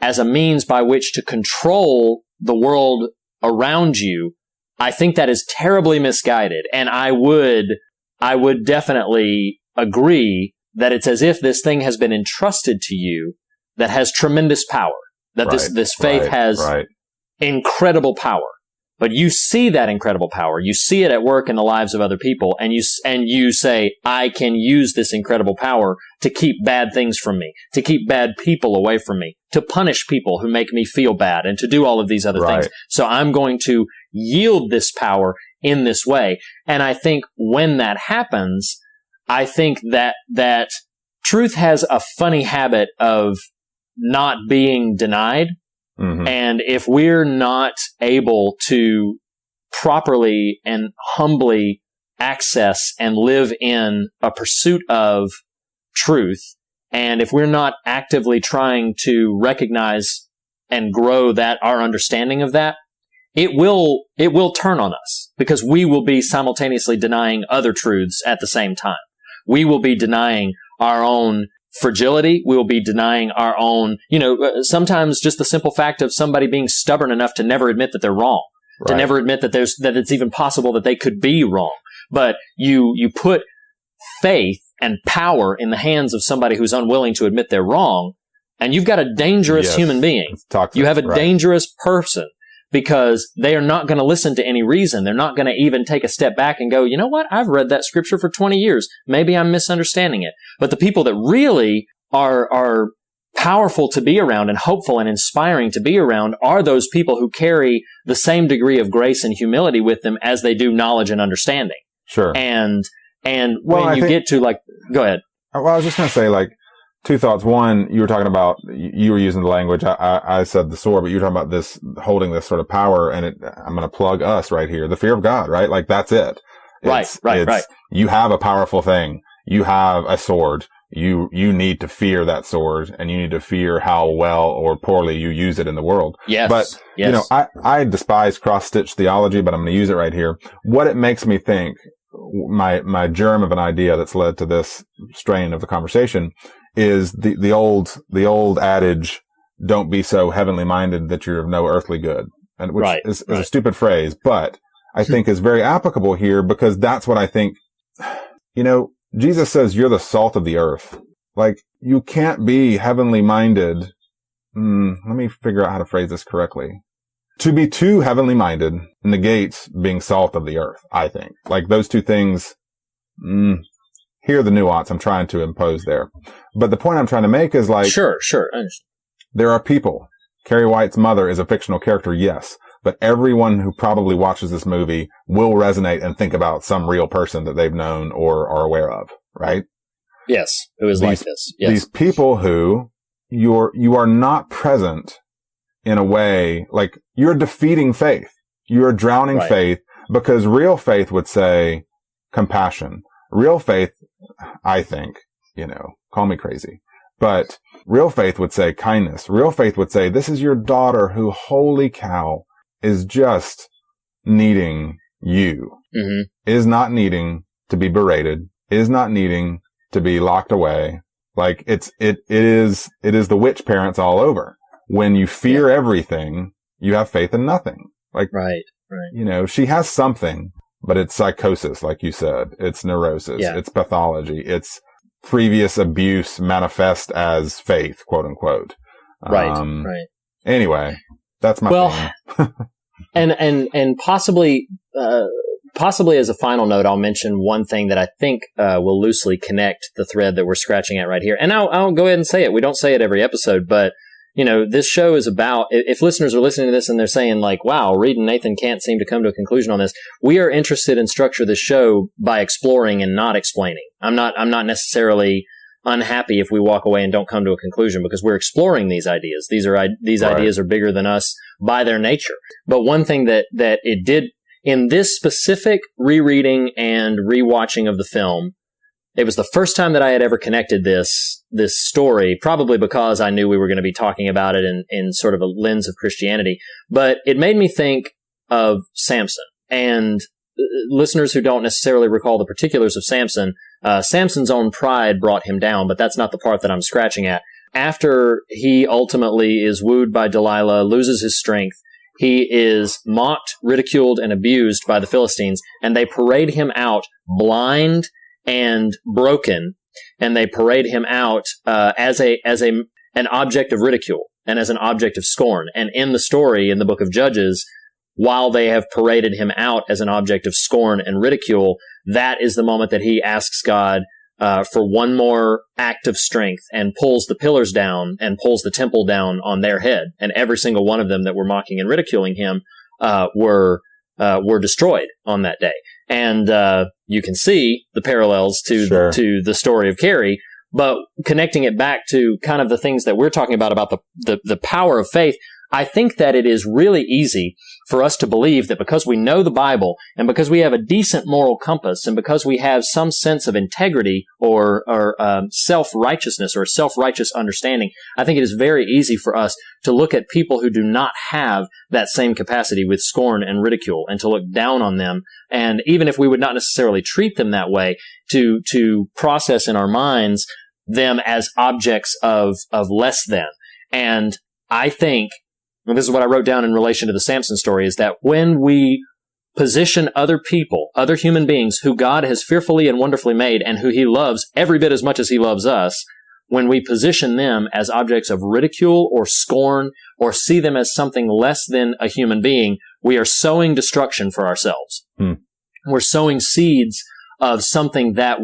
as a means by which to control the world around you, I think that is terribly misguided. And I would definitely agree that it's as if this thing has been entrusted to you that has tremendous power, that this faith has incredible power. But you see that incredible power. You see it at work in the lives of other people, and you say, I can use this incredible power to keep bad things from me, to keep bad people away from me, to punish people who make me feel bad, and to do all of these other things. So I'm going to yield this power in this way. And I think when that happens, I think that truth has a funny habit of not being denied. Mm-hmm. And if we're not able to properly and humbly access and live in a pursuit of truth, and if we're not actively trying to recognize and grow our understanding of that, it will turn on us, because we will be simultaneously denying other truths at the same time. We will be denying our own fragility. We will be denying our own, sometimes just the simple fact of somebody being stubborn enough to never admit that they're wrong, to never admit that it's even possible that they could be wrong. But you put faith and power in the hands of somebody who's unwilling to admit they're wrong, and you've got a dangerous human being. Toxic, you have a dangerous person, because they are not going to listen to any reason. They're not going to even take a step back and go, you know what? I've read that scripture for 20 years. Maybe I'm misunderstanding it. But the people that really are powerful to be around and hopeful and inspiring to be around are those people who carry the same degree of grace and humility with them as they do knowledge and understanding. Sure. And when you get to go ahead. Well, I was just going to say, two thoughts. One, you were talking about, you were using the language, I said the sword, but you were talking about this, holding this sort of power, and I'm going to plug us right here. The fear of God, right? That's it. Right. You have a powerful thing. You have a sword. You need to fear that sword, and you need to fear how well or poorly you use it in the world. Yes. But, I despise cross-stitch theology, but I'm going to use it right here. What it makes me think, my germ of an idea that's led to this strain of the conversation, is the old adage, don't be so heavenly minded that you're of no earthly good. And which is a stupid phrase, but I think is very applicable here, because that's what I think, Jesus says you're the salt of the earth. You can't be heavenly minded. Let me figure out how to phrase this correctly. To be too heavenly minded negates being salt of the earth, I think. Those two things, here are the nuance I'm trying to impose there. But the point I'm trying to make is Sure, I understand. There are people. Carrie White's mother is a fictional character, yes. But everyone who probably watches this movie will resonate and think about some real person that they've known or are aware of, right? Yes, it was like this. Yes. These people who you are not present in a way, you're defeating faith. You're drowning faith, because real faith would say compassion. Real faith, I think, call me crazy, but real faith would say kindness. Real faith would say, this is your daughter who, holy cow, is just needing you, is not needing to be berated, is not needing to be locked away. It is the witch parents all over. When you fear everything, you have faith in nothing. Right. She has something, but it's psychosis, like you said. It's neurosis. Yeah. It's pathology. It's previous abuse manifest as faith, quote unquote. Right. Anyway, that's my thing. and possibly as a final note, I'll mention one thing that I think will loosely connect the thread that we're scratching at right here. And I'll go ahead and say it. We don't say it every episode, but this show is about, if listeners are listening to this and they're saying wow, Reed and Nathan can't seem to come to a conclusion on this. We are interested in structure this show by exploring and not explaining. I'm not necessarily unhappy if we walk away and don't come to a conclusion, because we're exploring these ideas. These ideas are bigger than us by their nature. But one thing that it did in this specific rereading and rewatching of the film, it was the first time that I had ever connected this story, probably because I knew we were going to be talking about it in sort of a lens of Christianity. But it made me think of Samson. And listeners who don't necessarily recall the particulars of Samson, Samson's own pride brought him down, but that's not the part that I'm scratching at. After he ultimately is wooed by Delilah, loses his strength, he is mocked, ridiculed, and abused by the Philistines, and they parade him out blind and broken, and they parade him out as an object of ridicule and as an object of scorn. And in the story, in the book of Judges, while they have paraded him out as an object of scorn and ridicule, that is the moment that he asks God for one more act of strength and pulls the pillars down and pulls the temple down on their head. And every single one of them that were mocking and ridiculing him were destroyed on that day. And you can see the parallels to the story of Carrie, but connecting it back to kind of the things that we're talking about the power of faith, I think that it is really easy for us to believe that because we know the Bible and because we have a decent moral compass and because we have some sense of integrity or self-righteousness or self-righteous understanding, I think it is very easy for us to look at people who do not have that same capacity with scorn and ridicule and to look down on them. And even if we would not necessarily treat them that way, to process in our minds them as objects of less than. And I think, and this is what I wrote down in relation to the Samson story, is that when we position other people, other human beings who God has fearfully and wonderfully made and who he loves every bit as much as he loves us, when we position them as objects of ridicule or scorn or see them as something less than a human being, we are sowing destruction for ourselves. We're sowing seeds of something that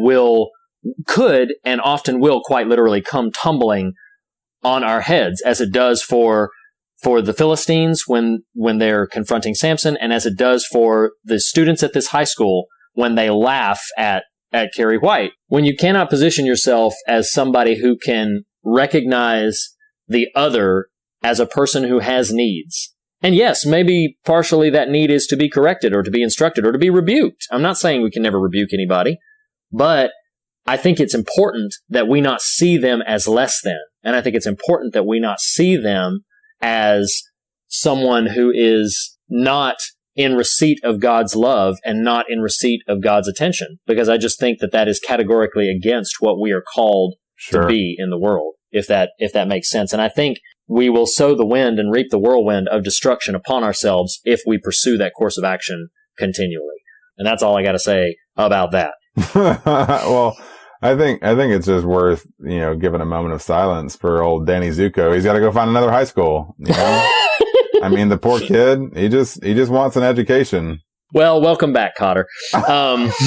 could and often will quite literally come tumbling on our heads, as it does for the Philistines when they're confronting Samson, and as it does for the students at this high school when they laugh at Carrie White. When you cannot position yourself as somebody who can recognize the other as a person who has needs. And yes, maybe partially that need is to be corrected or to be instructed or to be rebuked. I'm not saying we can never rebuke anybody, but I think it's important that we not see them as less than. And I think it's important that we not see them as someone who is not in receipt of God's love and not in receipt of God's attention, because I just think that is categorically against what we are called to be in the world, if that makes sense. And I think we will sow the wind and reap the whirlwind of destruction upon ourselves if we pursue that course of action continually. And that's all I got to say about that. Well, I think it's just worth, giving a moment of silence for old Danny Zuko. He's got to go find another high school. I mean, the poor kid, he just wants an education. Well, welcome back, Cotter. Nice.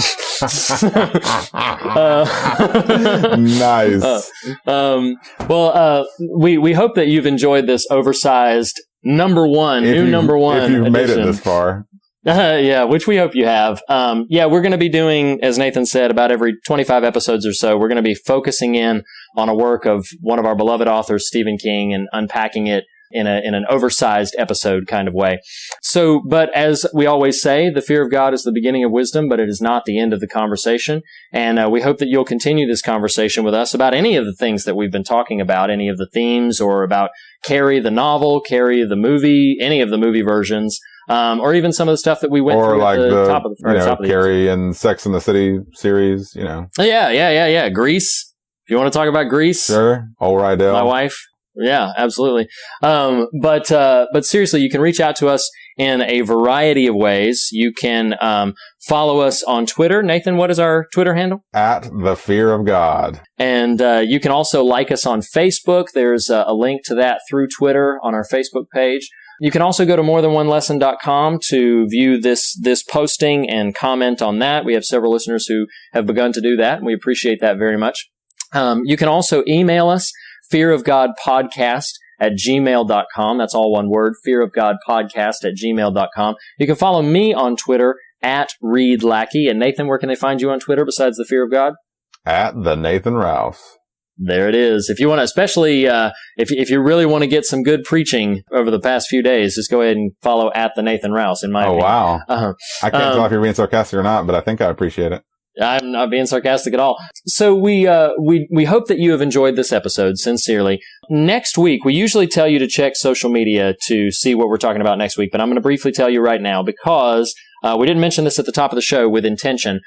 We hope that you've enjoyed this oversized number one if you've edition. Made it this far. Yeah, which we hope you have. We're going to be doing, as Nathan said, about every 25 episodes or so, we're going to be focusing in on a work of one of our beloved authors, Stephen King, and unpacking it in an oversized episode kind of way. So, but as we always say, the fear of God is the beginning of wisdom, but it is not the end of the conversation. And we hope that you'll continue this conversation with us about any of the things that we've been talking about, any of the themes, or about Carrie the novel, Carrie the movie, any of the movie versions. Or even some of the stuff that we went through like at the top of the Carrie and Sex and the City series, Yeah. Grease. If you want to talk about Grease. Sure. Old Rydell. My wife. Yeah, absolutely. But seriously, you can reach out to us in a variety of ways. You can follow us on Twitter. Nathan, what is our Twitter handle? @TheFearOfGod. And you can also like us on Facebook. There's a link to that through Twitter on our Facebook page. You can also go to morethanonelesson.com to view this posting and comment on that. We have several listeners who have begun to do that, and we appreciate that very much. You can also email us, fearofgodpodcast@gmail.com. That's all one word, fearofgodpodcast@gmail.com. You can follow me on Twitter @ReedLackey. And Nathan, where can they find you on Twitter besides the Fear of God? @TheNathanRouse. There it is. If you want to, especially if you really want to get some good preaching over the past few days, just go ahead and follow @the Nathan Rouse. In my opinion. Wow! I can't tell if you're being sarcastic or not, but I think I appreciate it. I'm not being sarcastic at all. So we hope that you have enjoyed this episode, sincerely. Next week, we usually tell you to check social media to see what we're talking about next week, but I'm going to briefly tell you right now because we didn't mention this at the top of the show with intention.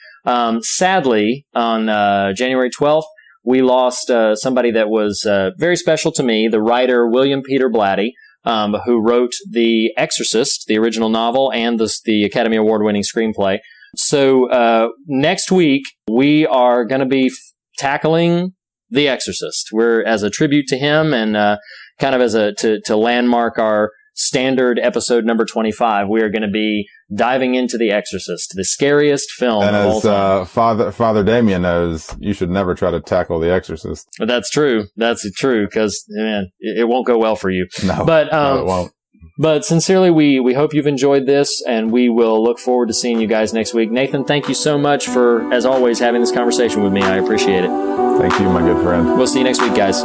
Sadly, on January 12th, we lost somebody that was very special to me, the writer William Peter Blatty, who wrote The Exorcist, the original novel, and the Academy Award-winning screenplay. So next week, we are going to be tackling The Exorcist. We're as a tribute to him and kind of as to landmark our standard episode number 25. We are going to be diving into The Exorcist, the scariest film and of all time. Father Damien knows, you should never try to tackle The Exorcist. But that's true. That's true because, man, it won't go well for you. No, but, no, it won't. But sincerely, we hope you've enjoyed this, and we will look forward to seeing you guys next week. Nathan, thank you so much for, as always, having this conversation with me. I appreciate it. Thank you, my good friend. We'll see you next week, guys.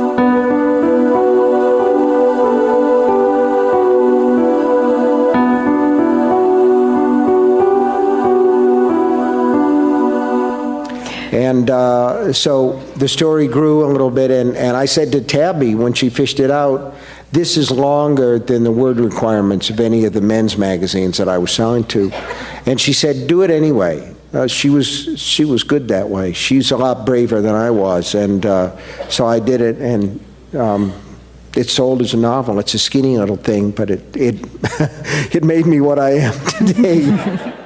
And so the story grew a little bit, and I said to Tabby when she fished it out, this is longer than the word requirements of any of the men's magazines that I was selling to. And she said, do it anyway. She was good that way. She's a lot braver than I was, and so I did it, and it sold as a novel. It's a skinny little thing, but it it made me what I am today.